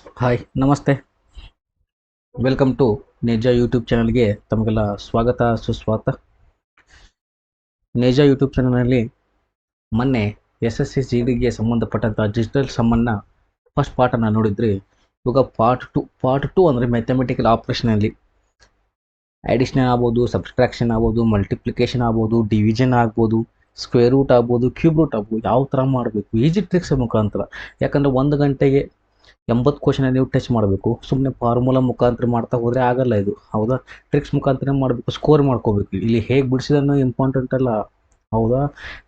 Hi ನಮಸ್ತೆ. Welcome to Neja YouTube ಚಾನಲ್ಗೆ ತಮಗೆಲ್ಲ ಸ್ವಾಗತ ಸುಸ್ವಾಗತ. ನೇಜ ಯೂಟ್ಯೂಬ್ ಚಾನಲ್ನಲ್ಲಿ ಮೊನ್ನೆ SSC GDಗೆ ಸಂಬಂಧಪಟ್ಟಂಥ ಡಿಜಿಟಲ್ ಸಮ್ಮನ್ನು ಫಸ್ಟ್ ಪಾರ್ಟನ್ನು ನೋಡಿದ್ರಿ. ಇವಾಗ ಪಾರ್ಟ್ ಟು ಅಂದರೆ ಮ್ಯಾಥಮೆಟಿಕಲ್ ಆಪ್ರೇಷನಲ್ಲಿ ಅಡಿಷನ್ ಆಗ್ಬೋದು, ಸಬ್ಸ್ಟ್ರಾಕ್ಷನ್ ಆಗ್ಬೋದು, ಮಲ್ಟಿಪ್ಲಿಕೇಶನ್ ಆಗ್ಬೋದು, ಡಿವಿಷನ್ ಆಗ್ಬೋದು, ಸ್ಕ್ವೇರ್ ರೂಟ್ ಆಗ್ಬೋದು, ಕ್ಯೂಬ್ ರೂಟ್ ಆಗ್ಬೋದು, ಯಾವ ಥರ ಮಾಡಬೇಕು ಈಜಿ ಟ್ರಿಕ್ಸ್ ಮುಖಾಂತರ. ಯಾಕಂದರೆ 1 ಗಂಟೆಗೆ 80 ಕ್ವಶನ್ ನೀವು ಟಚ್ ಮಾಡಬೇಕು. ಸುಮ್ಮನೆ ಫಾರ್ಮುಲಾ ಮುಖಾಂತರ ಮಾಡ್ತಾ ಹೋದರೆ ಆಗಲ್ಲ ಇದು, ಹೌದಾ? ಟ್ರಿಕ್ಸ್ ಮುಖಾಂತರ ಮಾಡಬೇಕು, ಸ್ಕೋರ್ ಮಾಡ್ಕೋಬೇಕು. ಇಲ್ಲಿ ಹೇಗೆ ಬಿಡಿಸಿದನ್ನೋ ಇಂಪಾರ್ಟೆಂಟ್ ಅಲ್ಲ, ಹೌದಾ?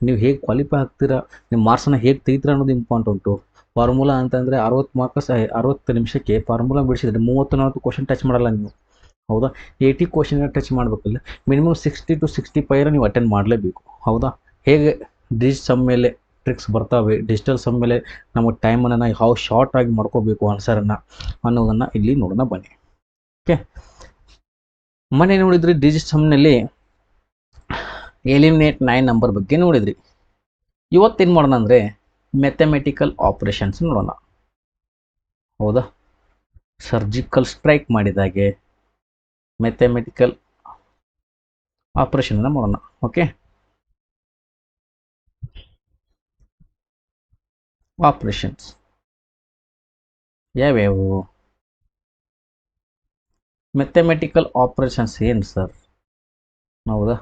ನೀವು ಹೇಗೆ ಕ್ವಾಲಿಫೈ ಆಗ್ತೀರಾ, ನಿಮ್ಮ ಮಾರ್ಕ್ಸನ್ನು ಹೇಗೆ ತೆಗಿತೀರ ಅನ್ನೋದು ಇಂಪಾರ್ಟೆಂಟು. ಫಾರ್ಮುಲಾ ಅಂತಂದರೆ 60 ನಿಮಿಷಕ್ಕೆ ಫಾರ್ಮುಲಾ ಬಿಡಿಸಿದ್ರೆ 30-40 ಕ್ವಶನ್ ಟಚ್ ಮಾಡಲ್ಲ ನೀವು, ಹೌದಾ? 80 ಕ್ವಶನ್ ಟಚ್ ಮಾಡಬೇಕಲ್ಲ, ಮಿನಿಮಮ್ 60 to 65 ನೀವು ಅಟೆಂಡ್ ಮಾಡಲೇಬೇಕು, ಹೌದಾ? ಹೇಗೆ ಸಮ್ ಮೇಲೆ ಟ್ರಿಕ್ಸ್ ಬರ್ತವೆ, ಡಿಜಿಟಲ್ ಸಮ್ ಮೇಲೆ ನಮಗೆ ಟೈಮನ್ನು how ಶಾರ್ಟ್ ಆಗಿ ಮಾಡ್ಕೋಬೇಕು ಆನ್ಸರನ್ನು ಅನ್ನೋದನ್ನು ಇಲ್ಲಿ ನೋಡೋಣ ಬನ್ನಿ. ಓಕೆ, ಮೊನ್ನೆ ನೋಡಿದ್ರಿ ಡಿಜಿಟ್ ಸಮ್ನಲ್ಲಿ ಎಲಿಮಿನೇಟ್ 9 ನಂಬರ್ ಬಗ್ಗೆ ನೋಡಿದ್ರಿ. ಇವತ್ತೇನು ಮಾಡೋಣ ಅಂದರೆ ಮ್ಯಾಥಮೆಟಿಕಲ್ ಆಪರೇಷನ್ಸ್ ನೋಡೋಣ, ಹೌದಾ? ಸರ್ಜಿಕಲ್ ಸ್ಟ್ರೈಕ್ ಮಾಡಿದಾಗೆ ಮ್ಯಾಥಮೆಟಿಕಲ್ ಆಪರೇಷನನ್ನು ಮಾಡೋಣ. ಓಕೆ, ಆಪರೇಷನ್ಸ್ ಯಾವ್ಯಾವು? ಮ್ಯಾಥಮೆಟಿಕಲ್ ಆಪರೇಷನ್ಸ್ ಏನು ಸರ್? ಹೌದಾ,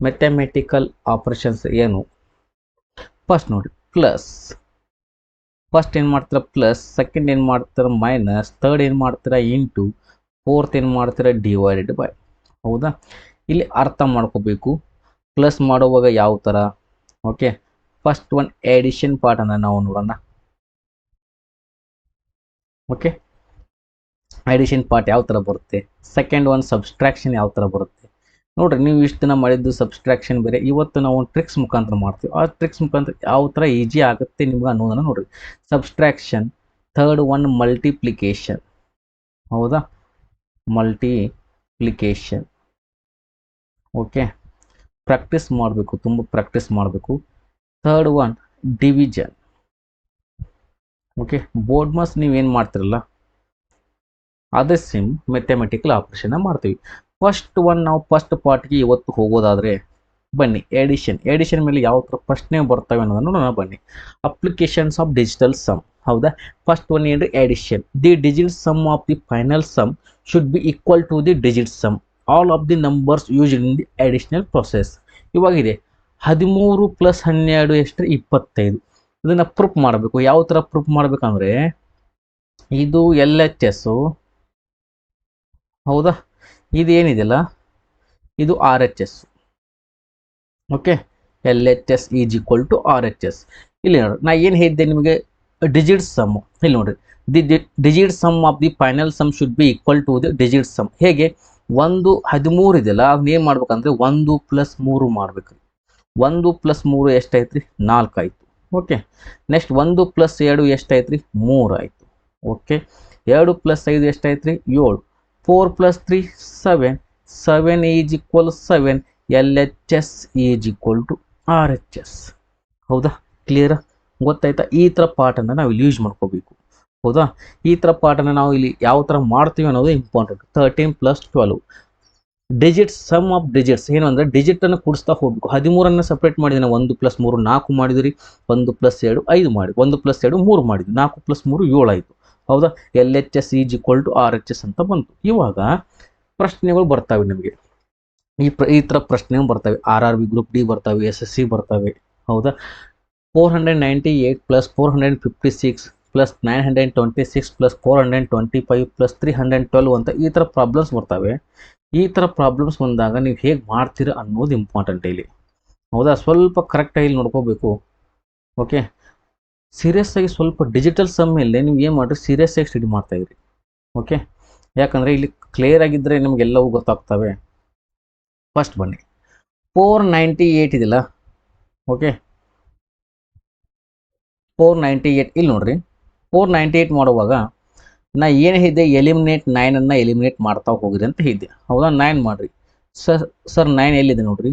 ಮ್ಯಾಥಮೆಟಿಕಲ್ ಆಪರೇಷನ್ಸ್ ಏನು? ಫಸ್ಟ್ ನೋಡಿ, ಪ್ಲಸ್. ಫಸ್ಟ್ ಏನು ಮಾಡ್ತೀರಾ ಪ್ಲಸ್, ಸೆಕೆಂಡ್ ಏನು ಮಾಡ್ತೀರಾ ಮೈನಸ್, ಥರ್ಡ್ ಏನು ಮಾಡ್ತೀರಾ ಇಂಟು, ಫೋರ್ತ್ ಏನು ಮಾಡ್ತೀರಾ ಡಿವೈಡೆಡ್ ಬೈ, ಹೌದಾ? ಇಲ್ಲಿ ಅರ್ಥ ಮಾಡ್ಕೋಬೇಕು ಪ್ಲಸ್ ಮಾಡುವಾಗ ಯಾವ ಥರ. ಓಕೆ, ಫಸ್ಟ್ ಒನ್ ಎಡಿಷನ್ ಪಾರ್ಟನ್ನು ನಾವು ನೋಡೋಣ. ಓಕೆ, ಎಡಿಷನ್ ಪಾರ್ಟ್ ಯಾವ ಥರ ಬರುತ್ತೆ, ಸೆಕೆಂಡ್ ಒನ್ ಸಬ್ಸ್ಟ್ರಾಕ್ಷನ್ ಯಾವ ಥರ ಬರುತ್ತೆ ನೋಡ್ರಿ. ನೀವು ಇಷ್ಟು ದಿನ ಮಾಡಿದ್ದು ಸಬ್ಸ್ಟ್ರಾಕ್ಷನ್ ಬೇರೆ, ಇವತ್ತು ನಾವು ಒಂದು ಟ್ರಿಕ್ಸ್ ಮುಖಾಂತರ ಮಾಡ್ತೀವಿ. ಆ ಟ್ರಿಕ್ಸ್ ಮುಖಾಂತರ ಯಾವ ಥರ ಈಜಿ ಆಗುತ್ತೆ ನಿಮ್ಗೆ ಅನ್ನೋದನ್ನು ನೋಡ್ರಿ. ಸಬ್ಸ್ಟ್ರಾಕ್ಷನ್, ಥರ್ಡ್ ಒನ್ ಮಲ್ಟಿಪ್ಲಿಕೇಶನ್, ಹೌದಾ? ಮಲ್ಟಿಪ್ಲಿಕೇಶನ್. ಓಕೆ, ಪ್ರಾಕ್ಟೀಸ್ ಮಾಡಬೇಕು, ತುಂಬ ಪ್ರಾಕ್ಟೀಸ್ ಮಾಡಬೇಕು. Third one division. Okay, board maths ನೀವೇನು ಮಾಡ್ತಿರಲ್ಲ ಅದೇ ಸೇಮ್ ಮ್ಯಾಥಮೆಟಿಕಲ್ ಆಪರೇಷನ್ ಮಾಡ್ತೀವಿ. ಫಸ್ಟ್ ಒನ್ ನಾವು ಫಸ್ಟ್ ಪಾರ್ಟ್ಗೆ ಇವತ್ತು ಹೋಗೋದಾದರೆ ಬನ್ನಿ, ಎಡಿಷನ್ ಮೇಲೆ ಯಾವ ಥರ ಪ್ರಶ್ನೆ ಬರ್ತವೆ ಅನ್ನೋದನ್ನು ನೋಡೋಣ ಬನ್ನಿ. ಅಪ್ಲಿಕೇಶನ್ಸ್ ಆಫ್ ಡಿಜಿಟಲ್ ಸಮ್, ಹೌದಾ? ಫಸ್ಟ್ ಒನ್ ಏನು, addition. The digit sum of the final sum should be equal to the digit sum all of the numbers used in the additional process. ಇವಾಗಿದೆ 13 + 12 ಎಷ್ಟು, 25. ಇದನ್ನು ಪ್ರೂಫ್ ಮಾಡಬೇಕು. ಯಾವ ಥರ ಪ್ರೂಫ್ ಮಾಡಬೇಕಂದ್ರೆ, ಇದು LHS, ಹೌದಾ? ಇದು ಏನಿದೆಯಲ್ಲ ಇದು RHS. Okay, LHS is equal to RHS. ಇಲ್ಲಿ ನೋಡ್ರಿ, ನಾ ಏನು ಹೇಳಿದ್ದೆ ನಿಮಗೆ, ಡಿಜಿಟ್ ಸಮ್. ಇಲ್ಲಿ ನೋಡ್ರಿ, the digit sum of the final sum should be equal to the digit sum. ಹೇಗೆ, 13 ಇದೆಯಲ್ಲ ಅದನ್ನ ಏನು ಮಾಡ್ಬೇಕಂದ್ರೆ 1 + 3 ಮಾಡ್ಬೇಕು. 1 + 3 ಎಷ್ಟಾಯ್ತು ರೀ, 4 ಆಯಿತು. ಓಕೆ, ನೆಕ್ಸ್ಟ್ 1 + 2 ಎಷ್ಟಾಯ್ತು ರೀ, 3 ಆಯಿತು. ಓಕೆ, 2 + 5 ಎಷ್ಟಾಯ್ತು ರೀ, 7. 4 + 3 7. 7 is equal 7. LHS is equal to RHS. ಹೌದಾ? ಕ್ಲಿಯರ್ ಗೊತ್ತಾಯ್ತಾ? ಈ ಥರ ಪಾರ್ಟನ್ನು ನಾವು ಇಲ್ಲಿ ಯೂಸ್ ಮಾಡ್ಕೋಬೇಕು, ಹೌದಾ? ಈ ಥರ ಪಾರ್ಟನ್ನು ನಾವು ಇಲ್ಲಿ ಯಾವ ಥರ ಮಾಡ್ತೀವಿ ಅನ್ನೋದು important. 13 + 12 digits, sum of digits ಏನು ಅಂದರೆ ಡಿಜಿಟನ್ನು ಕೂಡಿಸ್ತಾ ಹೋಗಬೇಕು. 13 ಸಪ್ರೇಟ್ ಮಾಡಿದ್ದೀನಿ, 1 + 3 4 ಮಾಡಿದ್ರಿ, 1 + 2 5 ಮಾಡಿ, 1 + 2 3 ಮಾಡಿದ್ವಿ, 4 + 3 7 ಆಯಿತು, ಹೌದಾ? LHS is equal to RHS ಅಂತ ಬಂತು. ಇವಾಗ ಪ್ರಶ್ನೆಗಳು ಬರ್ತವೆ ನಿಮಗೆ, ಈ ಥರ ಪ್ರಶ್ನೆಗಳು ಬರ್ತವೆ. RRB ಗ್ರೂಪ್ ಡಿ ಬರ್ತವೆ, SSC ಬರ್ತವೆ, ಹೌದಾ? 498 + 456 + 926 + 425 + 312 ಅಂತ ಈ ಥರ ಪ್ರಾಬ್ಲಮ್ಸ್ ಬರ್ತವೆ. ಈ ಥರ ಪ್ರಾಬ್ಲಮ್ಸ್ ಬಂದಾಗ ನೀವು ಹೇಗೆ ಮಾಡ್ತೀರಾ ಅನ್ನೋದು ಇಂಪಾರ್ಟೆಂಟ್ ಇಲ್ಲಿ, ಹೌದಾ? ಸ್ವಲ್ಪ ಕರೆಕ್ಟಾಗಿ ಇಲ್ಲಿ ನೋಡ್ಕೋಬೇಕು. ಓಕೆ, ಸೀರಿಯಸ್ ಆಗಿ ಸ್ವಲ್ಪ ಡಿಜಿಟಲ್ ಸಮ್ ಮೇಲೆ ನೀವು ಏನು ಮಾಡಿರಿ, ಸೀರಿಯಸ್ ಆಗಿ ಸ್ಟಡಿ ಮಾಡ್ತಾಯಿದ್ರಿ. ಓಕೆ, ಯಾಕಂದರೆ ಇಲ್ಲಿ ಕ್ಲಿಯರ್ ಆಗಿದ್ದರೆ ನಿಮಗೆಲ್ಲವೂ ಗೊತ್ತಾಗ್ತವೆ. ಫಸ್ಟ್ ಬನ್ನಿ, 498 ಇದೆಯಲ್ಲ, ಓಕೆ, 498 ಇಲ್ಲಿ ನೋಡ್ರಿ. 498 ಮಾಡುವಾಗ ನಾ ಏನು ಹೇಳಿದ್ದೆ, ಎಲಿಮಿನೇಟ್ 9 ಎಲಿಮಿನೇಟ್ ಮಾಡ್ತಾ ಹೋಗಿರಿ ಅಂತ ಹೇಳಿದ್ದೆ, ಹೌದಾ? 9 ಮಾಡಿರಿ. ಸರ್ 9 ಎಲ್ಲಿದೆ ನೋಡ್ರಿ,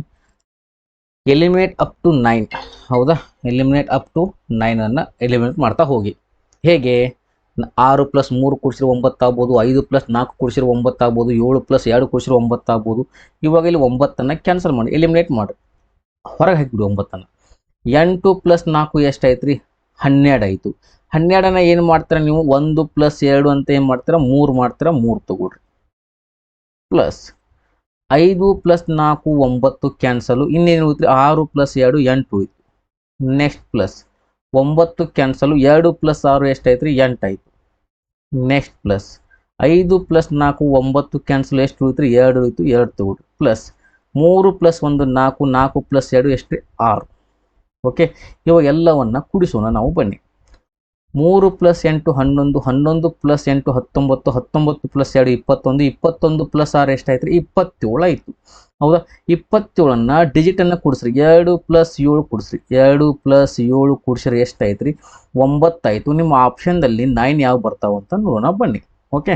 ಎಲಿಮಿನೇಟ್ ಅಪ್ ಟು 9, ಹೌದಾ? ಎಲಿಮಿನೇಟ್ ಅಪ್ ಟು 9 ಎಲಿಮಿನೇಟ್ ಮಾಡ್ತಾ ಹೋಗಿ. ಹೇಗೆ, 6 ಪ್ಲಸ್ 3 ಕೂಡಿಸಿದ್ರೆ 9 ಆಗ್ಬೋದು, 5 ಪ್ಲಸ್ 4 ಕೂಡಿಸಿದ್ರೆ 9 ಆಗ್ಬೋದು, 7 ಪ್ಲಸ್ 2 ಕೂಡಿಸಿದ್ರೆ 9 ಆಗ್ಬೋದು. ಇವಾಗ ಇಲ್ಲಿ 9 ಕ್ಯಾನ್ಸಲ್ ಮಾಡಿ, ಎಲಿಮಿನೇಟ್ ಮಾಡಿ, ಹೊರಗೆ ಹಾಕಿಬಿಡಿ 9. 8 ಪ್ಲಸ್ 4 ಎಷ್ಟಾಯ್ತು ರೀ? 12 ಆಯಿತು. 12ನ ಏನು ಮಾಡ್ತೀರಾ ನೀವು? 1 ಪ್ಲಸ್ 2 ಅಂತ ಏನು ಮಾಡ್ತೀರಾ? 3 ಮಾಡ್ತೀರಾ, 3 ತಗೊಳ್ರಿ. ಪ್ಲಸ್ 5 ಪ್ಲಸ್ 4 9 ಕ್ಯಾನ್ಸಲು, ಇನ್ನೇನು ಉಳಿತು? 6 ಪ್ಲಸ್ 2 8 ಉಳಿತು. ನೆಕ್ಸ್ಟ್ ಪ್ಲಸ್ 9 ಕ್ಯಾನ್ಸಲು, 2 ಪ್ಲಸ್ 6 ಎಷ್ಟಾಯ್ತು ರೀ? 8 ಆಯಿತು. ನೆಕ್ಸ್ಟ್ ಪ್ಲಸ್ 5 ಪ್ಲಸ್ 4 9 ಕ್ಯಾನ್ಸಲ್, ಎಷ್ಟು ಉಳಿತು ರೀ? 2 ಉಳಿತು, 2 ತಗೊಳ್ರಿ. ಪ್ಲಸ್ 3 ಪ್ಲಸ್ 1 4, 4 ಪ್ಲಸ್ 2 ಎಷ್ಟು? 6. ಓಕೆ, ಇವಾಗ ಎಲ್ಲವನ್ನ ಕೂಡಿಸೋಣ ನಾವು, ಬನ್ನಿ. 3 ಪ್ಲಸ್ 8 11, 11 ಪ್ಲಸ್ 8 19, 19 ಪ್ಲಸ್ 2 21, 21 ಪ್ಲಸ್ 6 ಎಷ್ಟಾಯ್ತು ರೀ? 27 ಆಯಿತು. ಹೌದಾ? 27ನ್ನ ಡಿಜಿಟನ್ನು ಕೂಡಿಸ್ರಿ, 2 ಪ್ಲಸ್ 7 ಕೂಡಿಸ್ರಿ, 2 ಪ್ಲಸ್ 7 ಕೂಡಿಸ್ರಿ ಎಷ್ಟಾಯ್ತು ರೀ? 9 ಆಯಿತು. ನಿಮ್ಮ ಆಪ್ಷನ್ದಲ್ಲಿ 9 ಯಾವ ಬರ್ತಾವಂತ ನೋಡೋಣ, ಬನ್ನಿ. ಓಕೆ,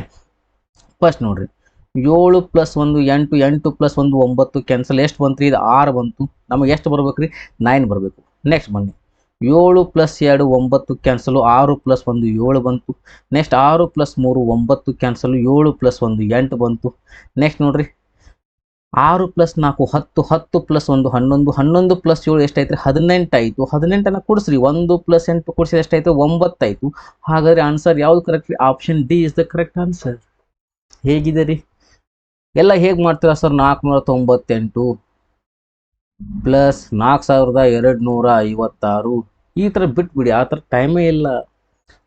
ಫಸ್ಟ್ ನೋಡ್ರಿ, 7 ಪ್ಲಸ್ 1 8, 8 ಪ್ಲಸ್ 1 9 ಕ್ಯಾನ್ಸಲ್, ಎಷ್ಟು ಬಂತು ರೀ? ಇದು 6 ಬಂತು. ನಮಗೆ ಎಷ್ಟು ಬರ್ಬೇಕು ರೀ? 9 ಬರಬೇಕು. ನೆಕ್ಸ್ಟ್ ಬನ್ನಿ, 7 ಪ್ಲಸ್ 2 9 ಕ್ಯಾನ್ಸಲು, 6 ಪ್ಲಸ್ 1 7 ಬಂತು. ನೆಕ್ಸ್ಟ್ 6 ಪ್ಲಸ್ 3 9 ಕ್ಯಾನ್ಸಲು, 7 ಪ್ಲಸ್ 1 8 ಬಂತು. ನೆಕ್ಸ್ಟ್ ನೋಡ್ರಿ, 6 ಪ್ಲಸ್ 4 10, 10 ಪ್ಲಸ್ 1 11, 11 ಪ್ಲಸ್ 7 ಎಷ್ಟಾಯ್ತು ರೀ? 18 ಆಯಿತು. 18ನ ಕೂಡಿಸ್ರಿ, 1 ಪ್ಲಸ್ 8 ಕೂಡಿಸಿದ್ರೆ ಎಷ್ಟಾಯಿತು? 9 ಆಯಿತು. ಹಾಗಾದರೆ ಆನ್ಸರ್ ಯಾವುದು ಕರೆಕ್ಟ್ ರೀ? Option D is the correct answer. ಹೇಗಿದೆ ರೀ? ಎಲ್ಲ ಹೇಗೆ ಮಾಡ್ತೀರಾ ಸರ್? 498 ಪ್ಲಸ್ 4256 ಈ ಥರ ಬಿಟ್ಬಿಡಿ, ಆ ಥರ ಟೈಮೇ ಇಲ್ಲ.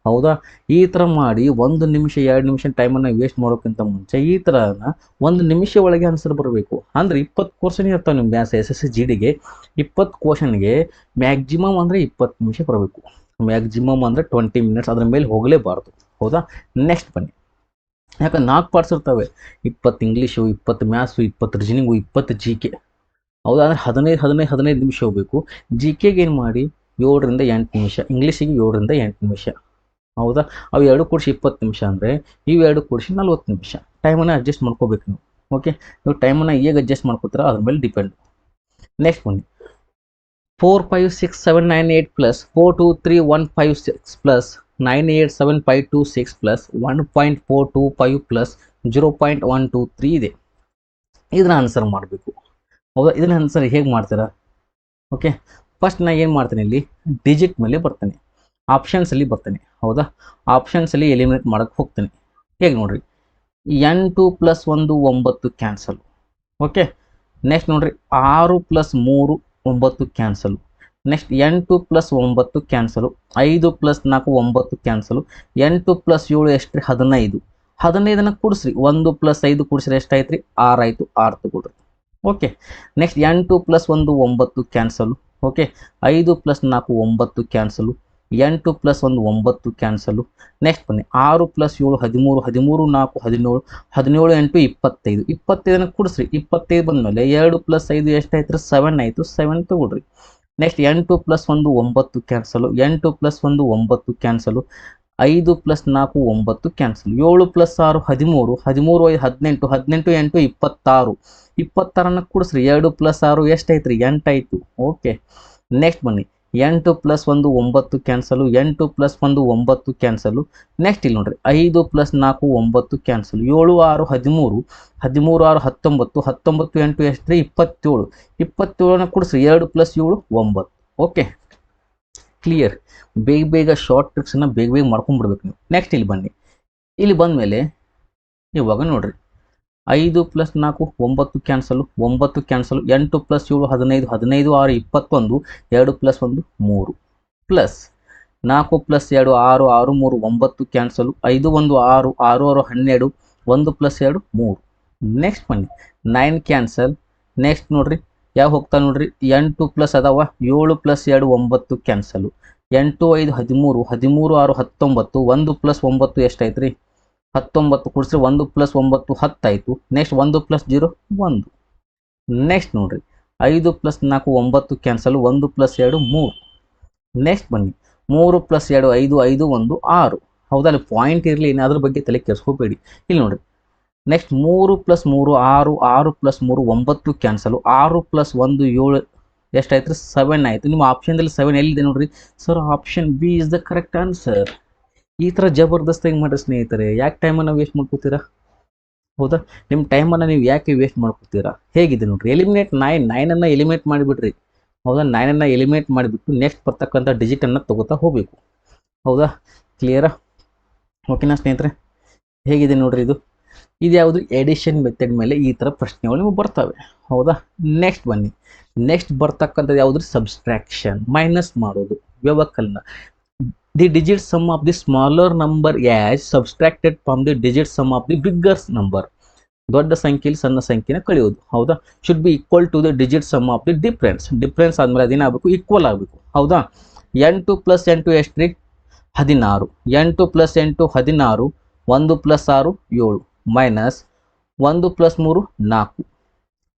ಹೌದಾ? ಈ ಥರ ಮಾಡಿ 1 ನಿಮಿಷ 2 ನಿಮಿಷ ಟೈಮನ್ನು ವೇಸ್ಟ್ ಮಾಡೋಕ್ಕಿಂತ ಮುಂಚೆ ಈ ಥರನ 1 ನಿಮಿಷ ಒಳಗೆ ಆನ್ಸರ್ ಬರಬೇಕು. ಅಂದರೆ 20 ಕ್ವಶನ್ ಇರ್ತಾವೆ ನಿಮ್ಮ ಮ್ಯಾಥ್ಸ್ SSC GDಗೆ. 20 ಕ್ವಶನ್ಗೆ ಮ್ಯಾಕ್ಸಿಮಮ್ ಅಂದರೆ 20 ನಿಮಿಷ ಬರಬೇಕು. ಮ್ಯಾಕ್ಸಿಮಮ್ ಅಂದರೆ 20 ಮಿನಿಟ್ಸ್, ಅದರ ಮೇಲೆ ಹೋಗಲೇಬಾರ್ದು. ಹೌದಾ? ನೆಕ್ಸ್ಟ್ ಬನ್ನಿ, ಯಾಕಂದ್ರೆ 4 ಪಾರ್ಟ್ಸ್ ಇರ್ತವೆ, 20 ಇಂಗ್ಲೀಷು, 20 ಮ್ಯಾಥ್ಸು, 20 ರೀಸನಿಂಗು, 20 GK. ಹೌದಾ? ಅಂದರೆ 15 ನಿಮಿಷ ಹೋಗಬೇಕು. GKಗೆ ಏನು ಮಾಡಿ 7ರಿಂದ 8 ನಿಮಿಷ, ಇಂಗ್ಲೀಷಿಗೆ 7ರಿಂದ 8 ನಿಮಿಷ. ಹೌದಾ? ಅವು 2 ಕೂಡಿಸಿ 20 ನಿಮಿಷ ಅಂದರೆ ಇವು 2 ಕೂಡಿಸಿ 40 ನಿಮಿಷ. ಟೈಮನ್ನು ಅಡ್ಜಸ್ಟ್ ಮಾಡ್ಕೋಬೇಕು ನೀವು. ಓಕೆ, ನೀವು ಟೈಮನ್ನು ಹೇಗೆ ಅಡ್ಜಸ್ಟ್ ಮಾಡ್ಕೋತೀರ ಅದ್ರ ಮೇಲೆ ಡಿಪೆಂಡ್. ನೆಕ್ಸ್ಟ್ ಬನ್ನಿ, 4 5 6 7 9 8 ಪ್ಲಸ್ 4 2 3 1 5 6 ಪ್ಲಸ್ 9 8 7 5 2 6 ಪ್ಲಸ್ 1.425 ಪ್ಲಸ್ 0.123 ಇದೆ. ಇದನ್ನ ಆನ್ಸರ್ ಮಾಡಬೇಕು. ಹೌದಾ? ಇದನ್ನ ಆನ್ಸರ್ ಹೇಗೆ ಮಾಡ್ತೀರಾ? ಓಕೆ, ಫಸ್ಟ್ ನಾನು ಏನು ಮಾಡ್ತೇನೆ, ಇಲ್ಲಿ ಡಿಜಿಟ್ ಮೇಲೆ ಬರ್ತೇನೆ, ಆಪ್ಷನ್ಸಲ್ಲಿ ಬರ್ತೇನೆ. ಹೌದಾ? ಆಪ್ಷನ್ಸಲ್ಲಿ ಎಲಿಮಿನೇಟ್ ಮಾಡೋಕ್ಕೆ ಹೋಗ್ತೇನೆ. ಹೇಗೆ ನೋಡಿರಿ, 8 ಪ್ಲಸ್ 1 9 ಕ್ಯಾನ್ಸಲ್. ಓಕೆ, ನೆಕ್ಸ್ಟ್ ನೋಡಿರಿ, 6 plus 3 9 cancel. Next 8 plus 9 cancel, 5 plus 4 9 cancel, 8 plus 7 ಎಷ್ಟು ರೀ? 15. 15ನ ಕೂಡಿಸ್ರಿ, 1 ಪ್ಲಸ್ 5 ಕೂಡಿಸ್ರಿ ಎಷ್ಟಾಯ್ತು ರೀ? 6 ಆಯಿತು. 6 ತಗೊಳ್ರಿ. Okay, next 8 plus 1 9 cancel. Okay, 5 plus 4 9 cancel, 8 plus 1 9 cancel. Next ಬನ್ನಿ, 6 ಪ್ಲಸ್ 7 13, 13 4 17, 17 8 25. 25ನ ಕೂಡಿಸ್ರಿ, 25 ಬಂದಮೇಲೆ 2 ಪ್ಲಸ್ 5 ಎಷ್ಟಾಯ್ತು ರೀ? 7 ಆಯಿತು. 7 ತಗೊಳ್ರಿ. Next 8 plus 1 9 cancel, 8 plus 1 9 cancel, 5 plus 4 9 cancel, 7 plus 6 13, 13 5 18, 18 8 26. 26ನ ಕೂಡಿಸ್ರಿ, 2 plus 6 ಎಷ್ಟಾಯ್ತು ರೀ? 8 ಆಯಿತು. ಓಕೆ, ನೆಕ್ಸ್ಟ್ ಬನ್ನಿ, 8 plus 1 9 cancel, 8 plus 1 9 cancel. Next ಇಲ್ಲಿ ನೋಡ್ರಿ, 5 ಪ್ಲಸ್ 4 9 ಕ್ಯಾನ್ಸಲ್, 7 6 13, 13 6 19, 19 8 ಎಷ್ಟು ರೀ? 27. 27ನ ಕೂಡಿಸ್ರಿ, 2 ಪ್ಲಸ್ 7 9. Okay, clear. ಬೇಗ ಬೇಗ ಶಾರ್ಟ್ ಟ್ರಿಕ್ಸನ್ನು ಬೇಗ ಬೇಗ ಮಾಡ್ಕೊಂಡ್ಬಿಡ್ಬೇಕು ನೀವು. ನೆಕ್ಸ್ಟ್ ಇಲ್ಲಿ ಬನ್ನಿ, ಇಲ್ಲಿ ಬಂದಮೇಲೆ ಇವಾಗ ನೋಡ್ರಿ, 5 plus 4 9 cancel, 9 cancel, 8 plus 7 15, 15 6 21, 2 plus 1 3 plus 4 plus 2 6, 6 3 9 cancel, 5 1 6, 6 6 12, 1 plus 2 3. Next ಬನ್ನಿ, 9 ಕ್ಯಾನ್ಸಲ್. ನೆಕ್ಸ್ಟ್ ನೋಡ್ರಿ, ಯಾವ ಹೋಗ್ತಾ ನೋಡ್ರಿ, 8 ಪ್ಲಸ್ ಅದಾವ, 7 ಪ್ಲಸ್ 2 9 ಕ್ಯಾನ್ಸಲು, 8 5 13, 13 6 19, 1 ಪ್ಲಸ್ 9 ಎಷ್ಟಾಯ್ತು ರೀ? 19 ಕೂಡಿಸ್ರಿ, 1 ಪ್ಲಸ್ 9 10 ಆಯಿತು. Next 1 plus 0 1. ನೆಕ್ಸ್ಟ್ ನೋಡ್ರಿ, 5 ಪ್ಲಸ್ 4 9 ಕ್ಯಾನ್ಸಲು, 1 ಪ್ಲಸ್ 2 3. ನೆಕ್ಸ್ಟ್ ಬನ್ನಿ, 3 ಪ್ಲಸ್ 2 5, 5 1 6. ಹೌದಾ? ಅಲ್ಲಿ ಪಾಯಿಂಟ್ ಇರಲಿ, ಅದ್ರ ಬಗ್ಗೆ ತಲೆ ಕೆಡಿಸ್ಕೋಬೇಡಿ. ಇಲ್ಲಿ ನೋಡ್ರಿ, next 3 plus 3 6, 6 plus 3 9 cancel, 6 plus 1 7 ಎಷ್ಟಾಯ್ತು ರೀ? 7 ಆಯಿತು. ನಿಮ್ಮ ಆಪ್ಷನ್ದಲ್ಲಿ 7 ಎಲ್ಲಿದೆ ನೋಡ್ರಿ? Sir, option B is the correct answer. ಈ ಥರ ಜಬರ್ದಸ್ತಾಗಿ ಮಾಡಿರಿ ಸ್ನೇಹಿತರೆ. ಯಾಕೆ ಟೈಮನ್ನು ವೇಸ್ಟ್ ಮಾಡ್ಕೋತೀರಾ? ಹೌದಾ? ನಿಮ್ಮ ಟೈಮನ್ನು ನೀವು ಯಾಕೆ ವೇಸ್ಟ್ ಮಾಡ್ಕೋತೀರಾ? ಹೇಗಿದೆ ನೋಡಿರಿ, ಎಲಿಮಿನೇಟ್ 9 ಎಲಿಮಿನೇಟ್ ಮಾಡಿಬಿಡ್ರಿ. ಹೌದಾ? 9 ಎಲಿಮಿನೇಟ್ ಮಾಡಿಬಿಟ್ಟು ನೆಕ್ಸ್ಟ್ ಬರ್ತಕ್ಕಂಥ ಡಿಜಿಟನ್ನು ತಗೋತಾ ಹೋಗಬೇಕು. ಹೌದಾ? ಕ್ಲಿಯರಾ? ಓಕೆನಾ ಸ್ನೇಹಿತರೆ? ಹೇಗಿದೆ ನೋಡ್ರಿ ಇದು ಯಾವುದು ಎಡಿಷನ್ ಮೆಥಡ್ ಮೇಲೆ ಈ ಥರ ಪ್ರಶ್ನೆಗಳು ನಿಮಗೆ ಬರ್ತವೆ. ಹೌದಾ? ನೆಕ್ಸ್ಟ್ ಬನ್ನಿ, ನೆಕ್ಸ್ಟ್ ಬರ್ತಕ್ಕಂಥದ್ದು ಯಾವುದ್ರಿ? ಸಬ್ಸ್ಟ್ರಾಕ್ಷನ್, ಮೈನಸ್ ಮಾಡೋದು, ವ್ಯವಕಲನ. The digit sum of the smaller number as subtracted from the digit sum of the bigger number. ದೊಡ್ಡ ಸಂಖ್ಯೆಯಲ್ಲಿ ಸಣ್ಣ ಸಂಖ್ಯೆನ ಕಳೆಯೋದು. ಹೌದಾ? Should be equal to the digit sum of the difference. Difference ಆದಮೇಲೆ ಅದೇನಾಗಬೇಕು? ಈಕ್ವಲ್ ಆಗಬೇಕು. ಹೌದಾ? 8 + 8 ಎಷ್ಟು ರೀ? 16. 8 + 8 16. 1 + 6 7 ಮೈನಸ್ 1 + 3 4.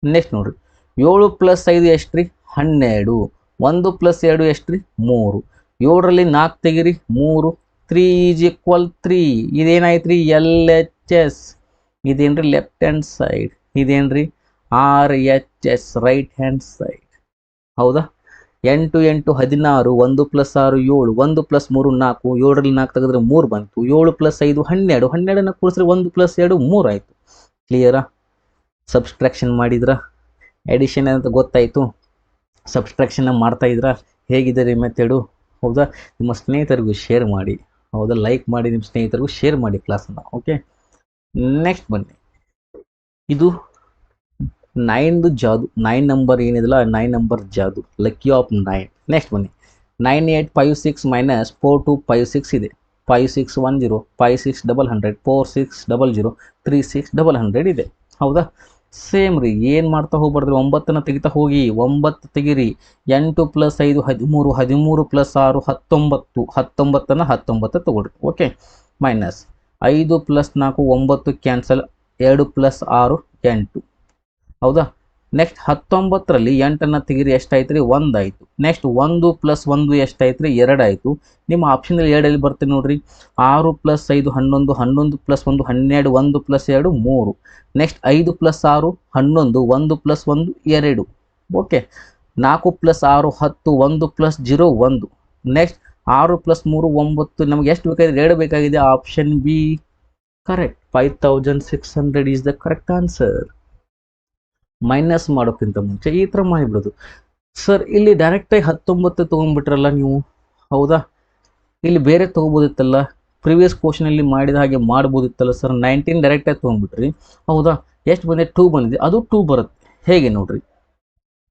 ನೆಕ್ಸ್ಟ್ ನೋಡ್ರಿ, 7 + 5 ಎಷ್ಟು ರೀ? 12. 1 + 2 ಎಷ್ಟು ರೀ? 3. 7ರಲ್ಲಿ 4 ತೆಗಿರಿ, 3. 3 = 3. ಇದೇನಾಯ್ತು ರೀ? LHS. ಇದೇನ್ರಿ? Left hand side. ಇದೇನ್ರಿ? RHS, right hand side. ಹೌದಾ? 8 8 16. 1 + 6 7. 1 + 3 4. 7ರಲ್ಲಿ 4 ತೆಗೆದ್ರೆ 3 ಬಂತು. 7 + 5 12. 12ನ್ನು ಕೂಡಿಸಿದ್ರೆ 1 + 2 3 ಆಯಿತು. ಕ್ಲಿಯರಾ? ಸಬ್ಸ್ಟ್ರಾಕ್ಷನ್ ಮಾಡಿದ್ರ, ಎಡಿಷನ್ ಅಂತ ಗೊತ್ತಾಯಿತು, ಸಬ್ಸ್ಟ್ರಾಕ್ಷನ್ ಮಾಡ್ತಾ ಇದ್ರ. ಹೇಗಿದೆ ರೀ ಮೆಥಡು? ಹೌದಾ? ನಿಮ್ಮ ಸ್ನೇಹಿತರಿಗೂ ಶೇರ್ ಮಾಡಿ. ಹೌದಾ? ಲೈಕ್ ಮಾಡಿ, ನಿಮ್ಮ ಸ್ನೇಹಿತರಿಗೂ ಶೇರ್ ಮಾಡಿ ಕ್ಲಾಸನ್ನು. ಓಕೆ, ನೆಕ್ಸ್ಟ್ ಬನ್ನಿ, ಇದು 9ದು ಜಾದು. 9 ನಂಬರ್ ಏನಿದೆಲ್ಲ 9 ನಂಬರ್ ಜಾದು, ಲಕ್ಕಿ ಆಫ್ 9. ನೆಕ್ಸ್ಟ್ ಬನ್ನಿ, 9 8 5 6 ಮೈನಸ್ 4 2 5 6 ಇದೆ. 5 6 1 0, 5 6 100, 4 6 00, 3 6 100 ಇದೆ. ಹೌದಾ? ಸೇಮ್ ರೀ, ಏನು ಮಾಡ್ತಾ ಹೋಗ್ಬಾರ್ದ್ರಿ, 9ನ್ನು ತೆಗಿತಾ ಹೋಗಿ. 9 ತೆಗಿರಿ. 8 + 5 13. 13 + 6 19. 19ನ್ನು 19 ತಗೊಳ್ರಿ. Okay, minus 5 + 4 9 cancel. 2 + 6 8. ಹೌದಾ? ನೆಕ್ಸ್ಟ್ 19ರಲ್ಲಿ 8ನ್ನು ತೆಗಿರಿ, ಎಷ್ಟಾಯ್ತು ರೀ? 1 ಆಯಿತು. ನೆಕ್ಸ್ಟ್ 1 + 1 ಎಷ್ಟಾಯ್ತು ರೀ? 2 ಆಯಿತು. ನಿಮ್ಮ ಆಪ್ಷನಲ್ಲಿ 2 ಬರುತ್ತೆ ನೋಡ್ರಿ. 6 + 5 11. 11 + 1 12. 1 + 2 3. ನೆಕ್ಸ್ಟ್ 5 + 6 11. 1 + 1 2. ಓಕೆ, 4 + 6 10. 1 + 0 1. ನೆಕ್ಸ್ಟ್ 6 + 3 9. ನಮಗೆ ಎಷ್ಟು ಬೇಕಾಗಿದೆ? 2 ಬೇಕಾಗಿದೆ. Option B correct. 5600 is the correct answer. Minus ಮಾಡೋಕ್ಕಿಂತ ಮುಂಚೆ ಈ ಥರ ಮಾಡಿಬಿಡೋದು. ಸರ್, ಇಲ್ಲಿ ಡೈರೆಕ್ಟಾಗಿ 19 ತೊಗೊಂಡ್ಬಿಟ್ರಲ್ಲ ನೀವು. ಹೌದಾ? ಇಲ್ಲಿ ಬೇರೆ ತೊಗೋಬೋದಿತ್ತಲ್ಲ, ಪ್ರಿವಿಯಸ್ ಕ್ವಶನಲ್ಲಿ ಮಾಡಿದ ಹಾಗೆ ಮಾಡ್ಬೋದಿತ್ತಲ್ಲ ಸರ್. 19 ಡೈರೆಕ್ಟಾಗಿ ತೊಗೊಂಡ್ಬಿಟ್ರಿ. ಹೌದಾ? ಎಷ್ಟು ಬಂದಿದೆ? 2 ಬಂದಿದೆ. ಅದು 2 ಬರುತ್ತೆ. ಹೇಗೆ ನೋಡ್ರಿ,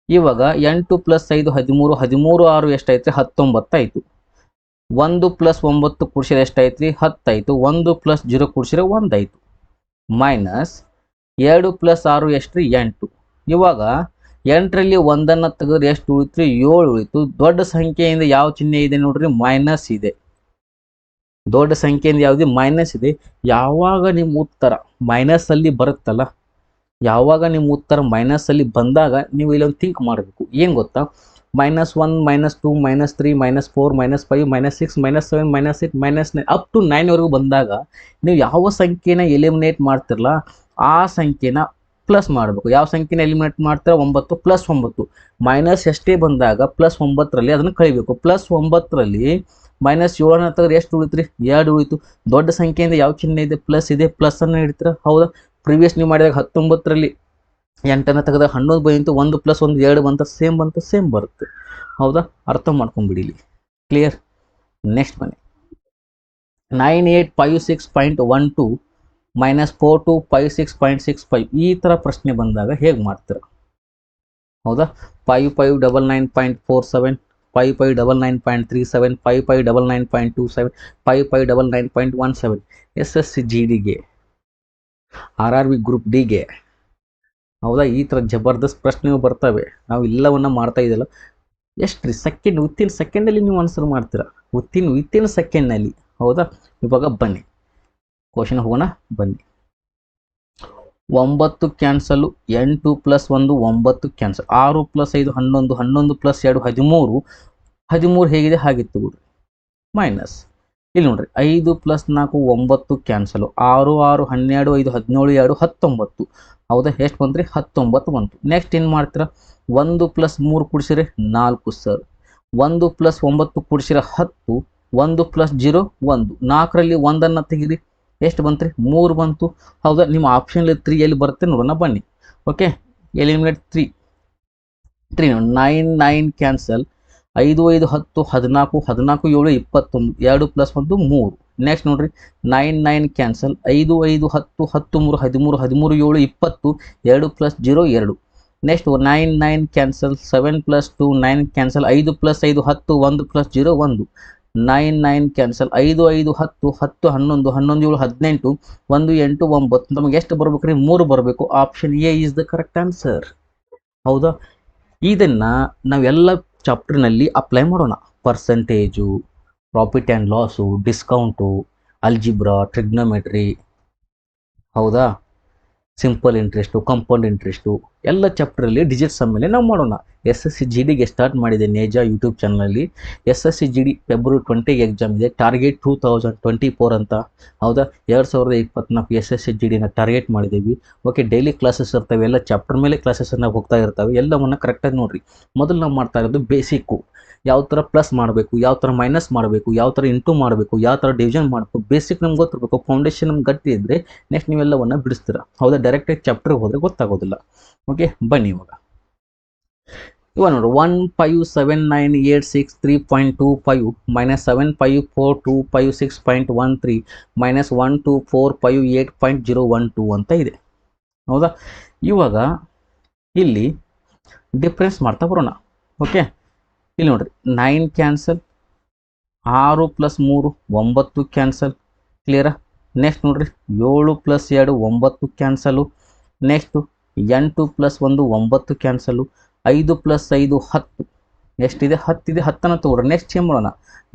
ಇವಾಗ 8 + 5 13. 13 6 ಎಷ್ಟಾಯ್ತು? 19 ಆಯಿತು. 1 + 9 ಕೂಡಿಸಿದ್ರೆ ಎಷ್ಟಾಯ್ತು ರೀ? 10 ಆಯಿತು. 1 + 0 ಕೂಡಿಸಿದ್ರೆ 1 ಆಯಿತು. ಮೈನಸ್ 2 + 6 ಎಷ್ಟು ರೀ? 8. ಇವಾಗ 8ರಲ್ಲಿ 1ನ್ನು ತೆಗೆದ್ರೆ ಎಷ್ಟು ಉಳಿತು ರೀ? 7 ಉಳಿತು. ದೊಡ್ಡ ಸಂಖ್ಯೆಯಿಂದ ಯಾವ ಚಿಹ್ನೆ ಇದೆ ನೋಡ್ರಿ? ಮೈನಸ್ ಇದೆ. ದೊಡ್ಡ ಸಂಖ್ಯೆಯಿಂದ ಯಾವುದು? ಮೈನಸ್ ಇದೆ. ಯಾವಾಗ ನಿಮ್ಮ ಉತ್ತರ ಮೈನಸ್ಸಲ್ಲಿ ಬರುತ್ತಲ್ಲ, ಯಾವಾಗ ನಿಮ್ಮ ಉತ್ತರ ಮೈನಸ್ಸಲ್ಲಿ ಬಂದಾಗ ನೀವು ಇಲ್ಲೊಂದು ಥಿಂಕ್ ಮಾಡಬೇಕು. ಏನು ಗೊತ್ತಾ? -1 -2 -3 -4 -5 -6 -7 -8 -9 ಅಪ್ ಟು 9ವರೆಗೂ ಬಂದಾಗ ನೀವು ಯಾವ ಸಂಖ್ಯೆನ ಎಲಿಮಿನೇಟ್ ಮಾಡ್ತಿರಲ್ಲ ಆ ಸಂಖ್ಯೆನ ಪ್ಲಸ್ ಮಾಡಬೇಕು. ಯಾವ ಸಂಖ್ಯೆನ ಎಲಿಮಿನೇಟ್ ಮಾಡ್ತೀರಾ? 9 + 9. ಮೈನಸ್ ಎಷ್ಟೇ ಬಂದಾಗ +9ರಲ್ಲಿ ಅದನ್ನು ಕಳಿಬೇಕು. +9ರಲ್ಲಿ -7ನ್ನು ತೆಗೆದ್ರೆ ಎಷ್ಟು ಉಳಿತು ರೀ? 2 ಉಳಿತು. ದೊಡ್ಡ ಸಂಖ್ಯೆಯಿಂದ ಯಾವ ಚಿಹ್ನೆ ಇದೆ? ಪ್ಲಸ್ ಇದೆ. ಪ್ಲಸ್ಸನ್ನು ಹಿಡಿತೀರಾ. ಹೌದಾ? ಪ್ರಿವಿಯಸ್ ನೀವು ಮಾಡಿದಾಗ 19ರಲ್ಲಿ 8ನ್ನು ತೆಗೆದಾಗ 11 ಬಂತು. 1 + 1 2 ಬಂತ. ಸೇಮ್ ಬಂತು, ಸೇಮ್ ಬರುತ್ತೆ. ಹೌದಾ? ಅರ್ಥ ಮಾಡ್ಕೊಂಡ್ಬಿಡಿ ಇಲ್ಲಿ. ಕ್ಲಿಯರ್? ನೆಕ್ಸ್ಟ್ ಬನ್ನಿ, 9856.12 -4256.65 ಈ ಥರ ಪ್ರಶ್ನೆ ಬಂದಾಗ ಹೇಗೆ ಮಾಡ್ತೀರಾ? ಹೌದಾ? 5599.47, 5599.37, 5599.27, 5599.17 SSC GDಗೆ, RRB ಗ್ರೂಪ್ ಡಿಗೆ. ಹೌದಾ? ಈ ಥರ ಜಬರ್ದಸ್ತ್ ಪ್ರಶ್ನೆಗಳು ಬರ್ತವೆ. ನಾವು ಎಲ್ಲವನ್ನ ಮಾಡ್ತಾ ಇದ್ದಲ್ಲ. ಎಷ್ಟು ರೀ? ಸೆಕೆಂಡ್, ವಿತಿನ್ ಸೆಕೆಂಡಲ್ಲಿ ನೀವು ಆನ್ಸರ್ ಮಾಡ್ತೀರಾ. ವಿತಿನ್ ಸೆಕೆಂಡ್ನಲ್ಲಿ. ಹೌದಾ? ಇವಾಗ ಬನ್ನಿ ಕ್ವಶನ್ ಹೋಗೋಣ. ಬನ್ನಿ, 9 ಕ್ಯಾನ್ಸಲು. 8 + 1 9 ಕ್ಯಾನ್ಸಲ್. 6 + 5 11. 11 + 2 13. 13 ಹೇಗಿದೆ ಹಾಗಿತ್ತು ಬಿಡ್ರಿ. ಮೈನಸ್ ಇಲ್ಲಿ ನೋಡ್ರಿ, 5 + 4 9 ಕ್ಯಾನ್ಸಲು. 6 6 12 5 17 2 19. ಹೌದಾ? ಎಷ್ಟು ಬಂತು ರೀ? 19 ಬಂತು. ನೆಕ್ಸ್ಟ್ ಏನು ಮಾಡ್ತೀರಾ? 1 + 3 ಕೂಡಿಸಿದ್ರೆ 4 ಸರ್. 1 + 9 ಕೂಡಿಸಿದ್ರೆ 10. 1 ಪ್ಲಸ್ 0 1, 4ರಲ್ಲಿ 1 ತೆಗೀರಿ, ಎಷ್ಟು ಬಂತು ರೀ? 3 ಬಂತು. ಹೌದಾ? ನಿಮ್ಮ ಆಪ್ಷನ್ 3 ಎಲ್ಲಿ ಬರುತ್ತೆ ನೋಡೋಣ ಬನ್ನಿ. Okay, eliminate 3 9 9 cancel, 5 5 10 14 14 7 21, 2 plus 1 3. Next ನೋಡ್ರಿ 9 9 cancel, 5 5 10 13 13 13 7 20, 2 plus 0 2. Next 9 9 cancel, 7 plus 2 9 cancel, 5 plus 5 10 1 plus 0 1, 9 9 cancel, 5 5 10 10 11 11 7 18 1 8 9. ನಮಗೆ ಎಷ್ಟು ಬರ್ಬೇಕು ರೀ? 3 ಬರಬೇಕು. Option A is the correct answer. ಹೌದಾ? ಇದನ್ನು ನಾವೆಲ್ಲ ಚಾಪ್ಟರ್ನಲ್ಲಿ ಅಪ್ಲೈ ಮಾಡೋಣ. Percentage, profit and loss, discount, algebra, trigonometry, ಹೌದಾ, ಸಿಂಪಲ್ ಇಂಟ್ರೆಸ್ಟು, ಕಂಪೌಂಡ್ ಇಂಟ್ರೆಸ್ಟು, ಎಲ್ಲ ಚಾಪ್ಟರಲ್ಲಿ ಡಿಜಿಟ್ ಸಮ್ ಮೇಲೆ ನಾವು ಮಾಡೋಣ. SSC GD ಗೆ ಸ್ಟಾರ್ಟ್ ಮಾಡಿದೆ ನೇಜ ಯೂಟ್ಯೂಬ್ ಚಾನಲಲ್ಲಿ. SSC GD ಫೆಬ್ರವರಿ 20 ಎಕ್ಸಾಮ್ ಇದೆ. ಟಾರ್ಗೆಟ್ 2024 ಅಂತ. ಹೌದಾ? 2024 SSC GDನ ಟಾರ್ಗೆಟ್ ಮಾಡಿದ್ದೀವಿ. ಓಕೆ, ಡೈಲಿ ಕ್ಲಾಸಸ್ ಇರ್ತವೆ, ಎಲ್ಲ ಚಾಪ್ಟರ್ ಮೇಲೆ ಕ್ಲಾಸಸ್ಸನ್ನು ಹೋಗ್ತಾ ಇರ್ತವೆ. ಎಲ್ಲವನ್ನು ಕರೆಕ್ಟಾಗಿ ನೋಡಿರಿ. ಮೊದಲು ನಾವು ಮಾಡ್ತಾ ಇರೋದು ಬೇಸಿಕ್ಕು. ಯಾವ ಥರ ಪ್ಲಸ್ ಮಾಡಬೇಕು, ಯಾವ ಥರ ಮೈನಸ್ ಮಾಡಬೇಕು, ಯಾವ ಥರ ಇಂಟು ಮಾಡಬೇಕು, ಯಾವ ಥರ ಡಿವಿಷನ್ ಮಾಡಬೇಕು, ಬೇಸಿಕ್ ನಮ್ಗೆ ಗೊತ್ತಿರಬೇಕು. ಫೌಂಡೇಶನ್ ನಮ್ಗೆ ಗಟ್ಟಿ ಇದ್ದರೆ ನೆಕ್ಸ್ಟ್ ನೀವೆಲ್ಲವನ್ನು ಬಿಡಿಸ್ತೀರಾ. ಹೌದಾ? ಡೈರೆಕ್ಟಾಗಿ ಚಾಪ್ಟರ್ಗೆ ಹೋದರೆ ಗೊತ್ತಾಗೋದಿಲ್ಲ. ಓಕೆ, ಬನ್ನಿ ಇವಾಗ ನೋಡಿ. 1 5 7 9 8 6 3.25 ಮೈನಸ್ 7 5 4 2 5 6.13 ಮೈನಸ್ 1 2 4 5 8.012 ಅಂತ ಇದೆ. ಹೌದಾ? ಇವಾಗ ಇಲ್ಲಿ ಡಿಫ್ರೆನ್ಸ್ ಮಾಡ್ತಾ ಬರೋಣ. ಓಕೆ, ಇಲ್ಲಿ ನೋಡಿರಿ 9 ಕ್ಯಾನ್ಸಲ್, 6 ಪ್ಲಸ್ 3 9 ಕ್ಯಾನ್ಸಲ್. ಕ್ಲಿಯರಾ? ನೆಕ್ಸ್ಟ್ ನೋಡಿರಿ 7 plus 2 9 cancel. Next 8 plus 1 9 cancel. 5 plus 5 10. ಎಷ್ಟಿದೆ? 10 ಇದೆ, 10ನ್ನು ತೊಗೊಳ್ರಿ. ನೆಕ್ಸ್ಟ್ ಏನು ಮಾಡೋಣ?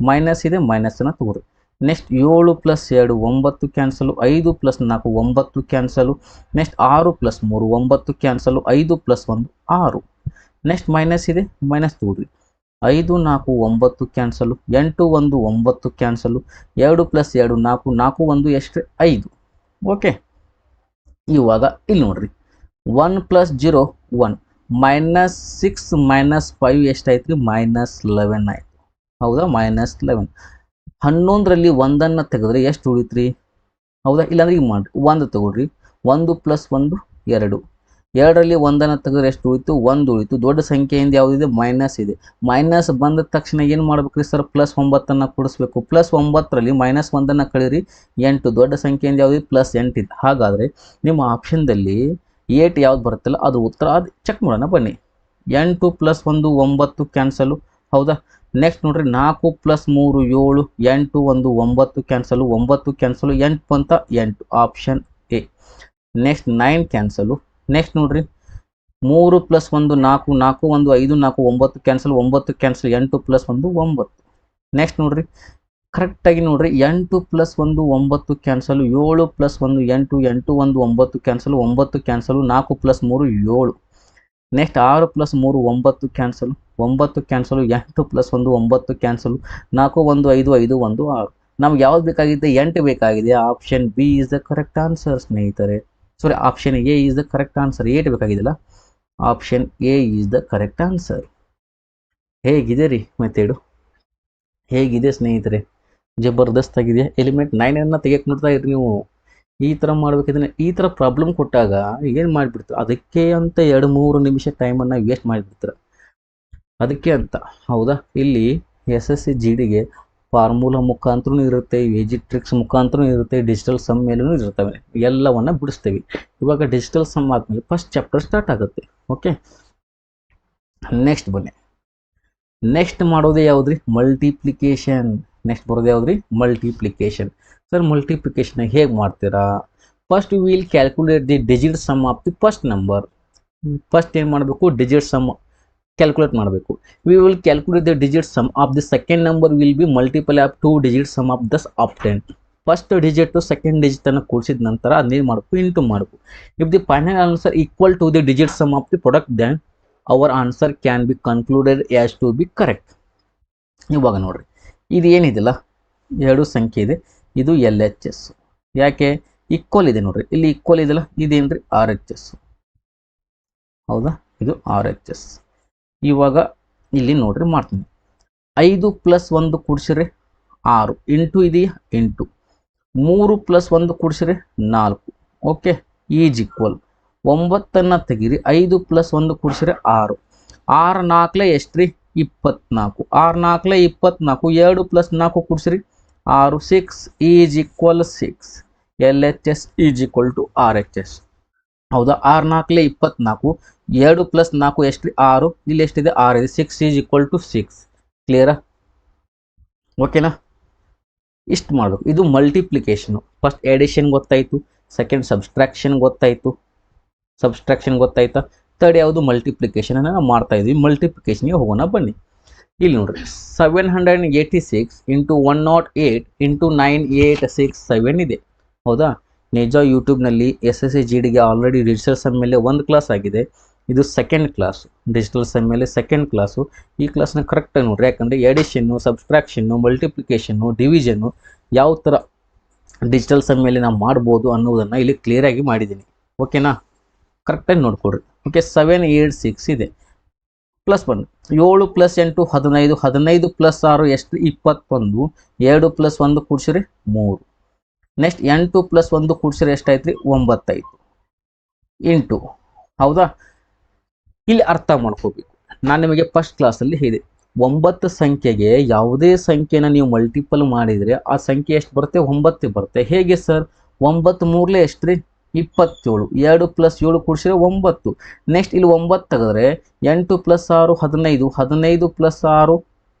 ಮೈನಸ್ ಇದೆ, ಮೈನಸನ್ನು ತೊಗೊಳ್ರಿ. Next 7 plus 2 9 cancel. 5 plus 4 9 cancel. Next 6 plus 3 9 cancel. 5 plus 1 6. Next minus ಇದೆ, ಮೈನಸ್ ತೊಗೊಳ್ರಿ. 5 4 9 ಕ್ಯಾನ್ಸಲು. 8 1 9 ಕ್ಯಾನ್ಸಲು. 2 ಪ್ಲಸ್ 2 4 4 1 ಎಷ್ಟು? 5. ಓಕೆ, ಇವಾಗ ಇಲ್ಲಿ ನೋಡ್ರಿ 1 ಪ್ಲಸ್ 0 1 ಮೈನಸ್ 6 ಮೈನಸ್ 5 ಎಷ್ಟಾಯ್ತು ರೀ? ಮೈನಸ್ 11 ಆಯಿತು. ಹೌದಾ? ಮೈನಸ್ 11. 11ರಲ್ಲಿ 1 ತೆಗೆದ್ರೆ ಎಷ್ಟು ಉಳಿತು ರೀ? ಹೌದಾ? ಇಲ್ಲಾಂದ್ರೆ ಈಗ ಮಾಡಿರಿ, 1 ತಗೊಳ್ರಿ. 1 ಪ್ಲಸ್ 1 2. 2ರಲ್ಲಿ 1 ತೆಗೆದ್ರೆ ಎಷ್ಟು ಉಳಿತು? 1 ಉಳಿತು. ದೊಡ್ಡ ಸಂಖ್ಯೆಯಿಂದ ಯಾವುದಿದೆ? ಮೈನಸ್ ಇದೆ. ಮೈನಸ್ ಬಂದ ತಕ್ಷಣ ಏನು ಮಾಡ್ಬೇಕು ರೀ ಸರ್? ಪ್ಲಸ್ 9 ಕೂಡಿಸ್ಬೇಕು. ಪ್ಲಸ್ 9ರಲ್ಲಿ ಮೈನಸ್ 1 ಕಳೀರಿ, 8. ದೊಡ್ಡ ಸಂಖ್ಯೆಯಿಂದ ಯಾವುದಿದೆ? ಪ್ಲಸ್ 8 ಇದೆ. ಹಾಗಾದರೆ ನಿಮ್ಮ ಆಪ್ಷನ್ದಲ್ಲಿ 8 ಯಾವ್ದು ಬರುತ್ತಲ್ಲ ಅದು ಉತ್ತರ. ಅದು ಚೆಕ್ ಮಾಡೋಣ ಬನ್ನಿ. 8 ಪ್ಲಸ್ 1 9 ಕ್ಯಾನ್ಸಲು. ಹೌದಾ? ನೆಕ್ಸ್ಟ್ ನೋಡ್ರಿ 4 ಪ್ಲಸ್ 3 7, 8 1 9 ಕ್ಯಾನ್ಸಲು. 9 ಕ್ಯಾನ್ಸಲು, 8 ಅಂತ 8. Option A. Next 9 cancel. Next ನೋಡ್ರಿ 3 plus 1 4 4 1 5 4 9 cancel. 9 cancel, 8 plus 1 9. Next ನೋಡ್ರಿ ಕರೆಕ್ಟಾಗಿ ನೋಡ್ರಿ 8 plus 1 9 cancel. 7 plus 1 8 8 1 9 cancel. 9 cancel, 4 plus 3 7. Next 6 plus 3 9 cancel. 9 cancel, 8 plus 1 9 cancel. 4 1 5 5 1 6. ನಮ್ಗೆ ಯಾವ್ದು ಬೇಕಾಗಿದೆ? 8 ಬೇಕಾಗಿದೆ. Option B is the correct answer ಸ್ನೇಹಿತರೆ. Sorry, option A is the correct answer. 8 ಬೇಕಾಗಿದೆಯಲ್ಲ, option A is the correct answer. ಹೇಗಿದೆ ರೀ method? ಹೇಗಿದೆ ಸ್ನೇಹಿತರೆ? ಜಬರ್ದಸ್ತ್ ಆಗಿದೆ. ಎಲಿಮೆಂಟ್ 9 ತೆಗಿಯಕ್ಕೆ ನೋಡ್ತಾ ಇದ್ರಿ ನೀವು. ಈ ಥರ ಮಾಡಬೇಕಿದ್ರೆ, ಈ ಥರ ಪ್ರಾಬ್ಲಮ್ ಕೊಟ್ಟಾಗ ಏನು ಮಾಡಿಬಿಡ್ತಾರೆ? ಅದಕ್ಕೆ ಅಂತ 2-3 ನಿಮಿಷ ಟೈಮನ್ನು ವೇಸ್ಟ್ ಮಾಡಿಬಿಡ್ತಾರೆ. ಅದಕ್ಕೆ ಅಂತ. ಹೌದಾ? ಇಲ್ಲಿ SSC GDಗೆ ಫಾರ್ಮುಲಾ ಮುಖಾಂತರನೂ ಇರುತ್ತೆ, ವೇಜಿ ಟ್ರಿಕ್ಸ್ ಮುಖಾಂತರನೂ ಇರುತ್ತೆ, ಡಿಜಿಟಲ್ ಸಮ್ ಮೇಲೂ ಇರ್ತವೆ. ಎಲ್ಲವನ್ನು ಬಿಡಿಸ್ತೇವೆ. ಇವಾಗ ಡಿಜಿಟಲ್ ಸಮ್ ಆದಮೇಲೆ ಫಸ್ಟ್ ಚಾಪ್ಟರ್ ಸ್ಟಾರ್ಟ್ ಆಗುತ್ತೆ. ಓಕೆ, ನೆಕ್ಸ್ಟ್ ಬನ್ನಿ. ನೆಕ್ಸ್ಟ್ ಮಾಡೋದೇ ಯಾವುದ್ರಿ? ಮಲ್ಟಿಪ್ಲಿಕೇಶನ್. ನೆಕ್ಸ್ಟ್ ಬರೋದು ಯಾವುದ್ರಿ? ಮಲ್ಟಿಪ್ಲಿಕೇಶನ್. ಸರ್, ಮಲ್ಟಿಪ್ಲಿಕೇಶನ್ ಹೇಗೆ ಮಾಡ್ತೀರಾ? First we will calculate the digit sum of the first number. First ಏನು ಮಾಡಬೇಕು? ಡಿಜಿಟ್ ಸಮ್ ಕ್ಯಾಲ್ಕುಲೇಟ್ ಮಾಡಬೇಕು. We will calculate the digit sum of the second number will be multiple of 2 digit sum of thus often. First digit second ಡಿಜಿಟನ್ನು ಕೂಡಿಸಿದ ನಂತರ ಅದನ್ನೇನು ಮಾಡಬೇಕು? Into ಮಾಡಬೇಕು. If the final answer equal to the digit sum of the product, then our answer can be concluded as to be correct. ಇವಾಗ ನೋಡ್ರಿ, ಇದು ಏನಿದೆಯಲ್ಲ, 2 ಸಂಖ್ಯೆ ಇದೆ. ಇದು LHS. ಯಾಕೆ? ಈಕ್ವಲ್ ಇದೆ ನೋಡ್ರಿ. ಇಲ್ಲಿ ಈಕ್ವಲ್ ಇದೆಯಲ್ಲ, ಇದೇನ್ರಿ? RHS. ಹೌದಾ? ಇದು RHS. ಇವಾಗ ಇಲ್ಲಿ ನೋಡ್ರಿ ಮಾಡ್ತೀನಿ. 5 ಪ್ಲಸ್ 1 ಕೂಡಿಸಿರಿ 6 ಇಂಟು ಇದೆಯಾ into 3 plus 1 ಕೂಡಿಸಿದ್ರೆ 4. Okay, is equal 9 ತೆಗೀರಿ, 5 ಪ್ಲಸ್ 1 ಕೂಡಿಸಿದ್ರೆ 6. 6 4 ಎಷ್ಟು ರೀ 24. 6 4 24, 2 ಪ್ಲಸ್ 4 ಕೂಡಿಸಿರಿ 6. 6 is equal 6. LHS is equal to RHS. ಹೌದಾ, 6 4 24, 2 ಪ್ಲಸ್ 4 ಎಷ್ಟು ರೀ 6, ಇಲ್ಲಿ ಎಷ್ಟಿದೆ 6 ಇದೆ. 6 ಈಸ್ ಈಕ್ವಲ್ ಟು 6. ಕ್ಲಿಯರಾ? ಓಕೆನಾ? ಇಷ್ಟು ಮಾಡಬೇಕು. ಇದು ಮಲ್ಟಿಪ್ಲಿಕೇಶನು. ಫಸ್ಟ್ ಎಡಿಷನ್ ಗೊತ್ತಾಯಿತು, ಸೆಕೆಂಡ್ ಸಬ್ಸ್ಟ್ರಾಕ್ಷನ್ ಗೊತ್ತಾಯಿತು, ಗೊತ್ತಾಯ್ತಾ. ಥರ್ಡ್ ಯಾವುದು ಮಲ್ಟಿಪ್ಲಿಕೇಶನ್ ನಾವು ಮಾಡ್ತಾ ಇದ್ವಿ. ಮಲ್ಟಿಪ್ಲಿಕೇಶನ್ಗೆ ಹೋಗೋಣ ಬನ್ನಿ. ಇಲ್ಲಿ ನೋಡ್ರಿ 786 ಇಂಟು 108 ಇಂಟು 9867 ಇದೆ. ಹೌದಾ, ನಿಜ ಯೂಟ್ಯೂಬ್ನಲ್ಲಿ SSC GDಗೆ ಆಲ್ರೆಡಿ ಡಿಜಿಟಲ್ ಸಮ್ ಮೇಲೆ ಒಂದು ಕ್ಲಾಸ್ ಆಗಿದೆ. ಇದು ಸೆಕೆಂಡ್ ಕ್ಲಾಸ್, ಡಿಜಿಟಲ್ ಸಮ್ ಮೇಲೆ ಸೆಕೆಂಡ್ ಕ್ಲಾಸು. ಈ ಕ್ಲಾಸ್ನ ಕರೆಕ್ಟಾಗಿ ನೋಡ್ರಿ, ಯಾಕಂದರೆ ಎಡಿಷನ್ನು, ಸಬ್ಸ್ಟ್ರಾಕ್ಷನ್ನು, ಮಲ್ಟಿಪ್ಲಿಕೇಶನ್ನು, ಡಿವಿಷನ್ನು ಯಾವ ಥರ ಡಿಜಿಟಲ್ ಸಮ್ ಮೇಲೆ ನಾವು ಮಾಡ್ಬೋದು ಅನ್ನೋದನ್ನು ಇಲ್ಲಿ ಕ್ಲಿಯರಾಗಿ ಮಾಡಿದ್ದೀನಿ. ಓಕೆನಾ? ಕರೆಕ್ಟಾಗಿ ನೋಡ್ಕೊಡ್ರಿ. ಓಕೆ, 786 ಇದೆ. ಪ್ಲಸ್ 1, 7 ಪ್ಲಸ್ 8 15, 15 ಪ್ಲಸ್ 6 ಎಷ್ಟು 21, 2 ಪ್ಲಸ್ 1 ಕೂಡಿಸಿರಿ 3. ನೆಕ್ಸ್ಟ್ 8 ಪ್ಲಸ್ 1 ಕೂಡಿಸಿರಿ ಎಷ್ಟಾಯ್ತು ರೀ 9 ಆಯಿತು. ಇಂಟು, ಹೌದಾ, ಇಲ್ಲಿ ಅರ್ಥ ಮಾಡ್ಕೋಬೇಕು. ನಾನು ನಿಮಗೆ ಫಸ್ಟ್ ಕ್ಲಾಸಲ್ಲಿ ಹೇಳಿದೆ, 9 ಸಂಖ್ಯೆಗೆ ಯಾವುದೇ ಸಂಖ್ಯೆನ ನೀವು ಮಲ್ಟಿಪಲ್ ಮಾಡಿದರೆ ಆ ಸಂಖ್ಯೆ ಎಷ್ಟು ಬರುತ್ತೆ 9 ಬರುತ್ತೆ. ಹೇಗೆ ಸರ್? 9 ಮೂರಲೇ ಎಷ್ಟು ರೀ 27, 2 ಪ್ಲಸ್ 7 ಕೂಡಿಸಿದ್ರೆ 9. ನೆಕ್ಸ್ಟ್ ಇಲ್ಲಿ 9 ತೆಗೆದ್ರೆ 8 plus 6 15, 15 plus 6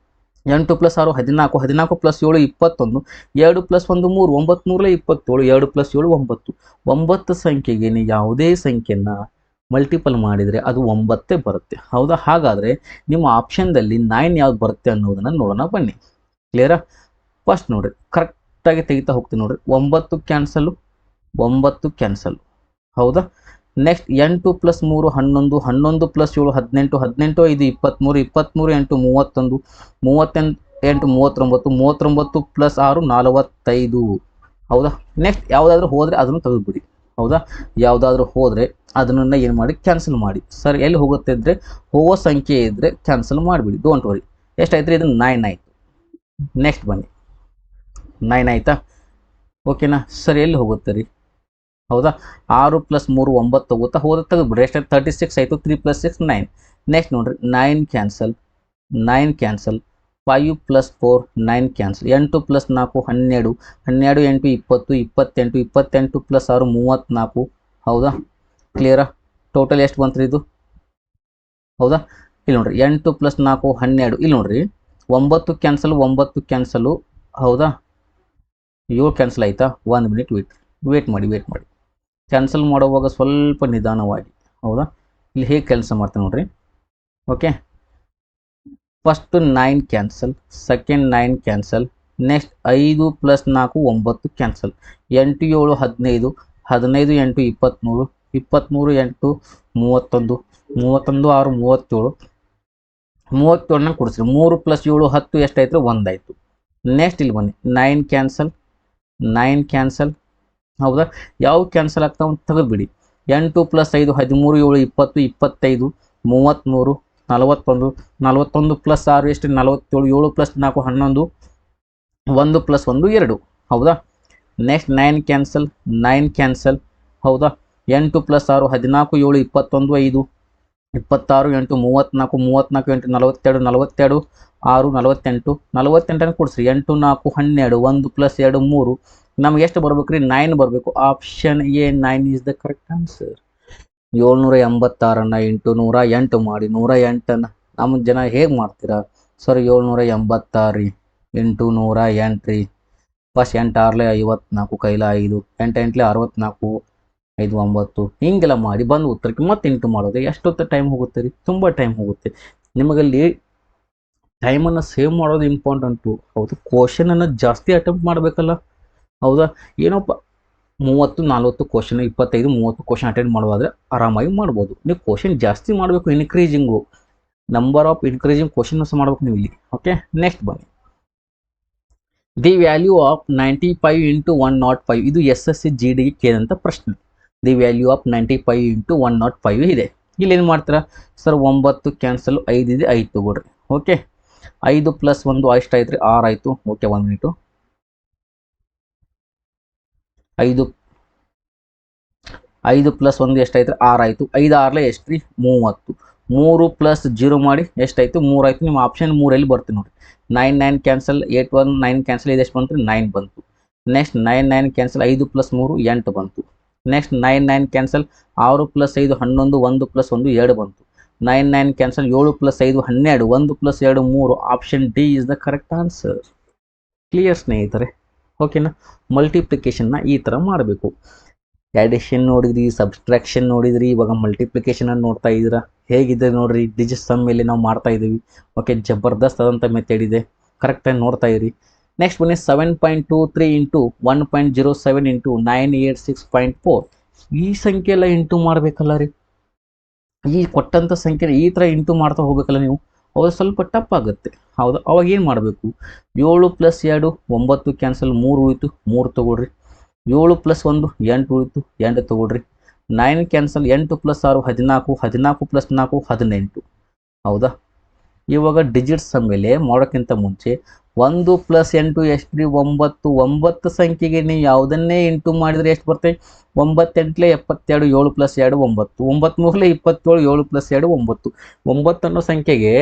8 plus 6 14, 14 plus 7 21, 2 plus 1 3, 9 ಮೂರಲೇ 27, 2 plus 7 9. 9 ಸಂಖ್ಯೆಗೆ ನೀವು ಯಾವುದೇ ಸಂಖ್ಯೆನ ಮಲ್ಟಿಪಲ್ ಮಾಡಿದರೆ ಅದು 9 ಬರುತ್ತೆ. ಹೌದಾ, ಹಾಗಾದರೆ ನಿಮ್ಮ ಆಪ್ಷನ್ದಲ್ಲಿ 9 ಯಾವ್ದು ಬರುತ್ತೆ ಅನ್ನೋದನ್ನು ನೋಡೋಣ ಬನ್ನಿ. ಕ್ಲಿಯರಾ? ಫಸ್ಟ್ ನೋಡಿರಿ, ಕರೆಕ್ಟಾಗಿ ತೆಗಿತಾ ಹೋಗ್ತೀನಿ ನೋಡಿರಿ. 9 ಕ್ಯಾನ್ಸಲು, 9 ಕ್ಯಾನ್ಸಲ್. ಹೌದಾ, ನೆಕ್ಸ್ಟ್ 8 ಪ್ಲಸ್ 3 11, 11 ಪ್ಲಸ್ 7 18, 18 5 23, 23 8 31, 38 39, 39 ಪ್ಲಸ್ 6 45. ಹೌದಾ, ನೆಕ್ಸ್ಟ್ ಯಾವುದಾದ್ರೂ ಹೋದರೆ ಅದನ್ನು ತೆಗೆದುಬಿಡಿ. ಹೌದಾ, ಯಾವುದಾದ್ರೂ ಹೋದರೆ ಅದನ್ನು ಏನು ಮಾಡಿ ಕ್ಯಾನ್ಸಲ್ ಮಾಡಿ. ಸರ್ ಎಲ್ಲಿ ಹೋಗುತ್ತೆ ಇದ್ದರೆ ಹೋಗೋ ಸಂಖ್ಯೆ ಇದ್ದರೆ ಕ್ಯಾನ್ಸಲ್ ಮಾಡಿಬಿಡಿ, ಡೋಂಟ್ ವರಿ. ಎಷ್ಟಾಯ್ತು ರೀ? ಇದು 9 ಆಯಿತು. ನೆಕ್ಸ್ಟ್ ಬನ್ನಿ, 9 ಆಯಿತಾ? ಓಕೆನಾ ಸರ್, ಎಲ್ಲಿ ಹೋಗುತ್ತೆ ರೀ? ಹೌದಾ, 6 ಪ್ಲಸ್ 3 9 ಹೋಗುತ್ತಾ, ತೆಗೆದುಬಿಡ್ರಿ. ಎಷ್ಟಾಯ್ತು 36 ಆಯಿತು. 3 ಪ್ಲಸ್ 6 9. ನೆಕ್ಸ್ಟ್ ನೋಡಿರಿ 9 cancel, 9 cancel. 5 plus 4 9 cancel. 8 plus 4 12, 12 8 20, 28, 28 plus 6 34. ಹೌದಾ, ಕ್ಲಿಯರಾ? ಟೋಟಲ್ ಎಷ್ಟು ಬಂತು ರೀ ಇದು? ಹೌದಾ, ಇಲ್ಲಿ ನೋಡಿರಿ 8 ಪ್ಲಸ್ 4 12. ಇಲ್ಲಿ ನೋಡಿರಿ 9 ಕ್ಯಾನ್ಸಲ್, 9 ಕ್ಯಾನ್ಸಲು. ಹೌದಾ, 7 ಕ್ಯಾನ್ಸಲ್ ಆಯಿತಾ? 1 ಮಿನಿಟ್ ವೇಟ್ ಮಾಡಿ. ಕ್ಯಾನ್ಸಲ್ ಮಾಡುವಾಗ ಸ್ವಲ್ಪ ನಿಧಾನವಾಗಿ. ಹೌದಾ, ಇಲ್ಲಿ ಹೇಗೆ ಕೆಲಸ ಮಾಡ್ತೀನಿ ನೋಡ್ರಿ. Okay, first 9 cancel, second 9 cancel. Next 5 plus 4 9 cancel. 8 7 15, 15 8 23, 23 8 31, 31 6 37, 37ನ ಕೊಡಿಸ್ರಿ. 3 plus 7 10 ಎಷ್ಟಾಯ್ತು? 1 ಆಯಿತು. ನೆಕ್ಸ್ಟ್ ಇಲ್ಲಿ ಬನ್ನಿ 9 ಕ್ಯಾನ್ಸಲ್, 9 ಕ್ಯಾನ್ಸಲ್. ಹೌದಾ, ಯಾವ ಕ್ಯಾನ್ಸಲ್ ಆಗ್ತಾವ ಅಂತ ತೆಗೆದುಬಿಡಿ. 8 ಪ್ಲಸ್ 5 13, 7 20, 25 33, 41, 41 ಪ್ಲಸ್ 6 ಎಷ್ಟು 47, 7 ಪ್ಲಸ್ 4 11, 1 ಪ್ಲಸ್ 1 2. ಹೌದಾ, ನೆಕ್ಸ್ಟ್ 9 ಕ್ಯಾನ್ಸಲ್, 9 ಕ್ಯಾನ್ಸಲ್. ಹೌದಾ, 8 ಪ್ಲಸ್ 6 14, 7 21 5, 26 8 34, 34 8 42, 42 6 48, 48 ಕೊಡಿಸ್ರಿ. 8 4 12, 1 ಪ್ಲಸ್ 2 3. ನಮ್ಗೆ ಎಷ್ಟು ಬರ್ಬೇಕು ರೀ? 9 ಬರಬೇಕು. Option A 9 is the correct answer. 786 into 108 ಮಾಡಿ. 108 ನಮ್ಮ ಜನ ಹೇಗೆ ಮಾಡ್ತೀರಾ ಸರ್? 786 ರೀ ಇಂಟು 108 ರೀ. ಫಸ್ಟ್ 8 6 54, ಕೈಲ 5, 8 8 64, 5 9 ಹಿಂಗೆಲ್ಲ ಮಾಡಿ ಬಂದು ಉತ್ತರಕ್ಕೆ ಮತ್ತೆ ಇಂಟು ಮಾಡೋದು. ಎಷ್ಟೊತ್ತು ಟೈಮ್ ಹೋಗುತ್ತೆ ರೀ? ತುಂಬ ಟೈಮ್ ಹೋಗುತ್ತೆ. ನಿಮಗಲ್ಲಿ ಟೈಮನ್ನು ಸೇವ್ ಮಾಡೋದು ಇಂಪಾರ್ಟೆಂಟು. ಹೌದು, ಕ್ವಶನನ್ನು ಜಾಸ್ತಿ ಅಟೆಂಪ್ಟ್ ಮಾಡಬೇಕಲ್ಲ. ಹೌದಾ, ಏನಪ್ಪ 30 40 ಕ್ವಶನ್ 25 30 ಕ್ವಶನ್ ಅಟೆಂಡ್ ಮಾಡೋದಾದರೆ ಆರಾಮಾಗಿ ಮಾಡ್ಬೋದು. ನೀವು ಕ್ವಶನ್ ಜಾಸ್ತಿ ಮಾಡಬೇಕು, ಇನ್ಕ್ರೀಸಿಂಗು ನಂಬರ್ ಆಫ್ ಇನ್ಕ್ರೀಸಿಂಗ್ ಕ್ವಶನ್ಸ್ ಮಾಡಬೇಕು ನೀವು ಇಲ್ಲಿ. ಓಕೆ, ನೆಕ್ಸ್ಟ್ ಬನ್ನಿ. The value of 95 into 105. ಇದು SSC GDಗೆ ಕೇಳಿದಂಥ ಪ್ರಶ್ನೆ. ದಿ ವ್ಯಾಲ್ಯೂ ಆಫ್ 95 ಇಂಟು 105 ಇದೆ. ಇಲ್ಲಿ ಏನು ಮಾಡ್ತೀರಾ ಸರ್? 9 ಕ್ಯಾನ್ಸಲ್, 5 ಇದೆ 5 ತಗೊಳ್ರಿ. ಓಕೆ, 5 ಪ್ಲಸ್ 1 ಎಷ್ಟಾಯ್ತು ರೀ 6 ಆಯಿತು. Okay 1 minute. 5 ಪ್ಲಸ್ 1 ಎಷ್ಟಾಯ್ತು ರೀ 6 ಆಯಿತು. 5 6 ಎಷ್ಟು ರೀ 30. 3 ಪ್ಲಸ್ 0 ಮಾಡಿ ಎಷ್ಟಾಯಿತು 3 ಆಯಿತು. ನಿಮ್ಮ ಆಪ್ಷನ್ 3 ಬರ್ತೀವಿ ನೋಡಿ. 9 9 ಕ್ಯಾನ್ಸಲ್, 8 1 9 ಕ್ಯಾನ್ಸಲ್, ಇದು ಎಷ್ಟು ಬಂತು 9 ಬಂತು. ನೆಕ್ಸ್ಟ್ 9 9 ಕ್ಯಾನ್ಸಲ್, 5 ಪ್ಲಸ್ 3 8 ಬಂತು. ನೆಕ್ಸ್ಟ್ 9 9 ಕ್ಯಾನ್ಸಲ್, 6 ಪ್ಲಸ್ 5 11, 1 ಪ್ಲಸ್ 1 2 ಬಂತು. 9 9 cancel, 7 plus 5 12, 1 plus 2 3. Option D is the correct answer. Clear ಸ್ನೇಹಿತರೆ? ಓಕೆನಾ? ಮಲ್ಟಿಪ್ಲಿಕೇಶನ್ನ ಈ ಥರ ಮಾಡಬೇಕು. ಎಡಿಷನ್ ನೋಡಿದ್ರಿ, ಸಬ್ಸ್ಟ್ರಾಕ್ಷನ್ ನೋಡಿದ್ರಿ, ಇವಾಗ ಮಲ್ಟಿಪ್ಲಿಕೇಶನ್ ಅನ್ನು ನೋಡ್ತಾ ಇದ್ದೀರಾ. ಹೇಗಿದೆ ನೋಡ್ರಿ, ಡಿಜಿಟ್ ಸಮ್ ಮೇಲೆ ನಾವು ಮಾಡ್ತಾ ಇದ್ದೀವಿ. ಓಕೆ, ಜಬರ್ದಸ್ತ್ ಆದಂಥ ಮೆಥಡ್ ಇದೆ, ಕರೆಕ್ಟಾಗಿ ನೋಡ್ತಾ ಇರಿ. ನೆಕ್ಸ್ಟ್ ಬನ್ನಿ 7.23 ಇಂಟು 1.07 ಇಂಟು 986.4. ಈ ಸಂಖ್ಯೆ ಎಲ್ಲ ಇಂಟು ಮಾಡಬೇಕಲ್ಲ ರೀ. ಈ ಕೊಟ್ಟಂಥ ಸಂಖ್ಯೆ ಈ ಥರ ಇಂಟು ಮಾಡ್ತಾ ಹೋಗ್ಬೇಕಲ್ಲ ನೀವು. ಅವಾಗ ಸ್ವಲ್ಪ ಟಫ್ ಆಗುತ್ತೆ. ಹೌದಾ? ಅವಾಗ ಏನು ಮಾಡಬೇಕು? 7 ಪ್ಲಸ್ 2 9 ಕ್ಯಾನ್ಸಲ್, 3 ಉಳಿತು 3 ತೊಗೊಳ್ರಿ. 7 ಪ್ಲಸ್ 1 8 ಉಳಿತು 8 ತೊಗೊಳ್ರಿ. 9 ಕ್ಯಾನ್ಸಲ್, 8 ಪ್ಲಸ್ 6 14, 14 ಪ್ಲಸ್ 4 18. ಹೌದಾ? ಇವಾಗ ಡಿಜಿಟ್ಸ್ ಮೇಲೆ ಮಾಡೋಕ್ಕಿಂತ ಮುಂಚೆ 1 ಪ್ಲಸ್ 8 ಎಷ್ಟು ರೀ 9. 9 ಸಂಖ್ಯೆಗೆ ನೀವು ಯಾವುದನ್ನೇ ಇಂಟು ಮಾಡಿದರೆ ಎಷ್ಟು ಬರ್ತದೆ? 9 8 72, 7 ಪ್ಲಸ್ 2 9, 9 3 27, 7 ಪ್ಲಸ್ 2 9. 9 ಅನ್ನೋ ಸಂಖ್ಯೆಗೆ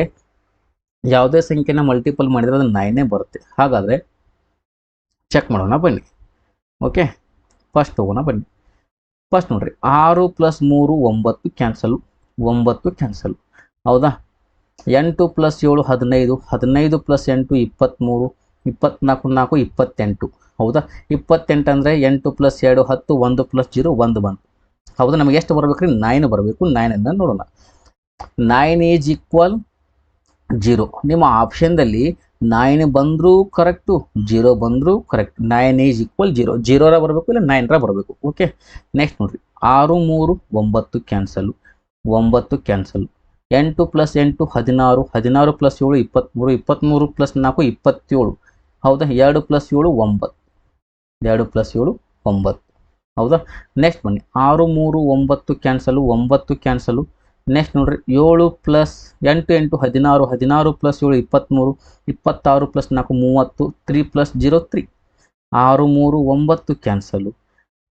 ಯಾವುದೇ ಸಂಖ್ಯೆನ ಮಲ್ಟಿಪಲ್ ಮಾಡಿದರೆ ಅದು 9 ಬರುತ್ತೆ. ಹಾಗಾದರೆ ಚೆಕ್ ಮಾಡೋಣ ಬನ್ನಿ. ಓಕೆ, ಫಸ್ಟ್ ತಗೋಣ ಬನ್ನಿ. ಫಸ್ಟ್ ನೋಡ್ರಿ 6 ಪ್ಲಸ್ 3 9 ಕ್ಯಾನ್ಸಲು, 9 ಕ್ಯಾನ್ಸಲು. ಹೌದಾ? 8 ಪ್ಲಸ್ 7 15, 15 ಪ್ಲಸ್ 8 23, 24 4 28. ಹೌದಾ? 28 ಅಂದರೆ 8 ಪ್ಲಸ್ 2 10, 1 ಪ್ಲಸ್ 0 1 ಬಂತು. ಹೌದಾ? ನಮಗೆ ಎಷ್ಟು ಬರಬೇಕು ರೀ? 9 ಬರಬೇಕು. 9 ನೋಡೋಣ. 9 ಈಸ್ ಈಕ್ವಲ್ 0. ನಿಮ್ಮ ಆಪ್ಷನ್ದಲ್ಲಿ 9 ಬಂದರೂ ಕರೆಕ್ಟು, 0 ಬಂದರೂ ಕರೆಕ್ಟ್. 9 is equal 0. 0ರ ಬರಬೇಕು, ಇಲ್ಲ 9ರ ಬರಬೇಕು. ಓಕೆ, ನೆಕ್ಸ್ಟ್ ನೋಡಿರಿ 6 3 9 cancel, 9 cancel. 8 plus 8 16, 16 plus 7 23, 23 plus 4 27. ಹೌದಾ? 2 ಪ್ಲಸ್ 7 9, 2 ಪ್ಲಸ್ 7 9. ಹೌದಾ? ನೆಕ್ಸ್ಟ್ ಬನ್ನಿ 6 3 9 ಕ್ಯಾನ್ಸಲು, 9 ಕ್ಯಾನ್ಸಲು. ನೆಕ್ಸ್ಟ್ ನೋಡ್ರಿ 7 plus 8 8 16, 16 plus 7 23, 26 plus 4 30, 3 plus 0 3. 6 3 9 cancel.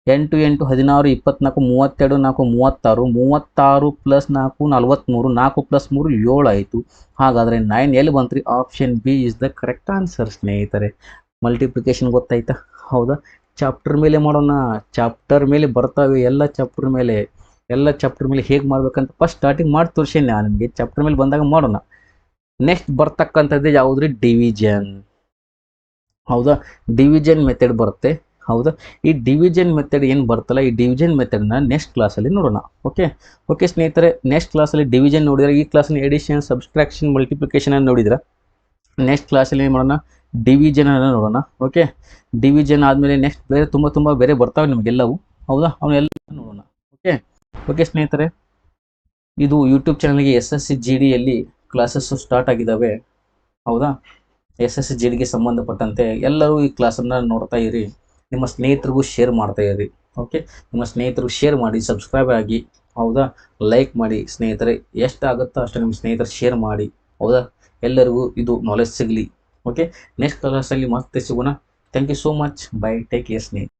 8 8 16 24 32 4 36, 36 plus 4 43, 4 plus 3 7 ಆಯಿತು. ಹಾಗಾದರೆ 9 ಎಲ್ಲಿ ಬಂತು ರೀ? Option B is the correct answer ಸ್ನೇಹಿತರೆ. ಮಲ್ಟಿಪ್ಲಿಕೇಶನ್ ಗೊತ್ತಾಯ್ತಾ? ಹೌದಾ? ಚಾಪ್ಟರ್ ಮೇಲೆ ಮಾಡೋಣ. ಚಾಪ್ಟರ್ ಮೇಲೆ ಬರ್ತಾವೆ, ಎಲ್ಲ ಚಾಪ್ಟರ್ ಮೇಲೆ ಹೇಗೆ ಮಾಡ್ಬೇಕಂತ ಫಸ್ಟ್ ಸ್ಟಾರ್ಟಿಂಗ್ ಮಾಡಿ ತೋರಿಸೇನೆ ನಾನು ನಿಮಗೆ. ಚಾಪ್ಟರ್ ಮೇಲೆ ಬಂದಾಗ ಮಾಡೋಣ. ನೆಕ್ಸ್ಟ್ ಬರ್ತಕ್ಕಂಥದ್ದು ಯಾವುದು ರೀ? ಡಿವಿಷನ್. ಹೌದಾ? ಡಿವಿಷನ್ ಮೆಥಡ್ ಬರುತ್ತೆ. ಹೌದಾ? ಈ ಡಿವಿಷನ್ ಮೆಥಡ್ ಏನು ಬರ್ತಲ್ಲ, ಈ ಡಿವಿಷನ್ ಮೆಥಡ್ನ ನೆಕ್ಸ್ಟ್ ಕ್ಲಾಸಲ್ಲಿ ನೋಡೋಣ. ಓಕೆ ಸ್ನೇಹಿತರೆ, ನೆಕ್ಸ್ಟ್ ಕ್ಲಾಸಲ್ಲಿ ಡಿವಿಷನ್ ನೋಡಿದ್ರೆ, ಈ ಕ್ಲಾಸಲ್ಲಿ ಎಡಿಷನ್ ಸಬ್ಸ್ಟ್ರಾಕ್ಷನ್ ಮಲ್ಟಿಪ್ಲಿಕೇಶನ್ ಅನ್ನು ನೋಡಿದ್ರೆ, ನೆಕ್ಸ್ಟ್ ಕ್ಲಾಸಲ್ಲಿ ಏನು ಮಾಡೋಣ? ಡಿವಿಷನ್ ಅನ್ನು ನೋಡೋಣ. ಓಕೆ, ಡಿವಿಷನ್ ಆದಮೇಲೆ ನೆಕ್ಸ್ಟ್ ಬೇರೆ ತುಂಬ ಬೇರೆ ಬರ್ತಾವೆ ನಿಮಗೆಲ್ಲವೂ. ಹೌದಾ? ಅವನ್ನೆಲ್ಲ ನೋಡೋಣ. ಓಕೆ ಸ್ನೇಹಿತರೆ, ಇದು ಯೂಟ್ಯೂಬ್ ಚಾನಲ್ಗೆ SSC GD ಯಲ್ಲಿ ಕ್ಲಾಸಸ್ಸು ಸ್ಟಾರ್ಟ್ ಆಗಿದ್ದಾವೆ. ಹೌದಾ? SSC GDಗೆ ಸಂಬಂಧಪಟ್ಟಂತೆ ಎಲ್ಲರೂ ಈ ಕ್ಲಾಸನ್ನು ನೋಡ್ತಾ ಇರಿ. ನಿಮ್ಮ ಸ್ನೇಹಿತರಿಗೂ ಶೇರ್ ಮಾಡ್ತಾ ಇರಿ. ಓಕೆ, ನಿಮ್ಮ ಸ್ನೇಹಿತರಿಗೂ ಶೇರ್ ಮಾಡಿ, ಸಬ್ಸ್ಕ್ರೈಬ್ ಆಗಿ. ಹೌದಾ? ಲೈಕ್ ಮಾಡಿ ಸ್ನೇಹಿತರೆ. ಎಷ್ಟಾಗುತ್ತೋ ಅಷ್ಟು ನಿಮ್ಮ ಸ್ನೇಹಿತರು ಶೇರ್ ಮಾಡಿ. ಹೌದಾ? ಎಲ್ಲರಿಗೂ ಇದು ನಾಲೆಜ್ ಸಿಗಲಿ. ಓಕೆ, ನೆಕ್ಸ್ಟ್ ಕ್ಲಾಸಲ್ಲಿ ಮತ್ತೆ ಸಿಗೋಣ. Thank you so much. Bye. Take care ಸ್ನೇಹಿತರೆ.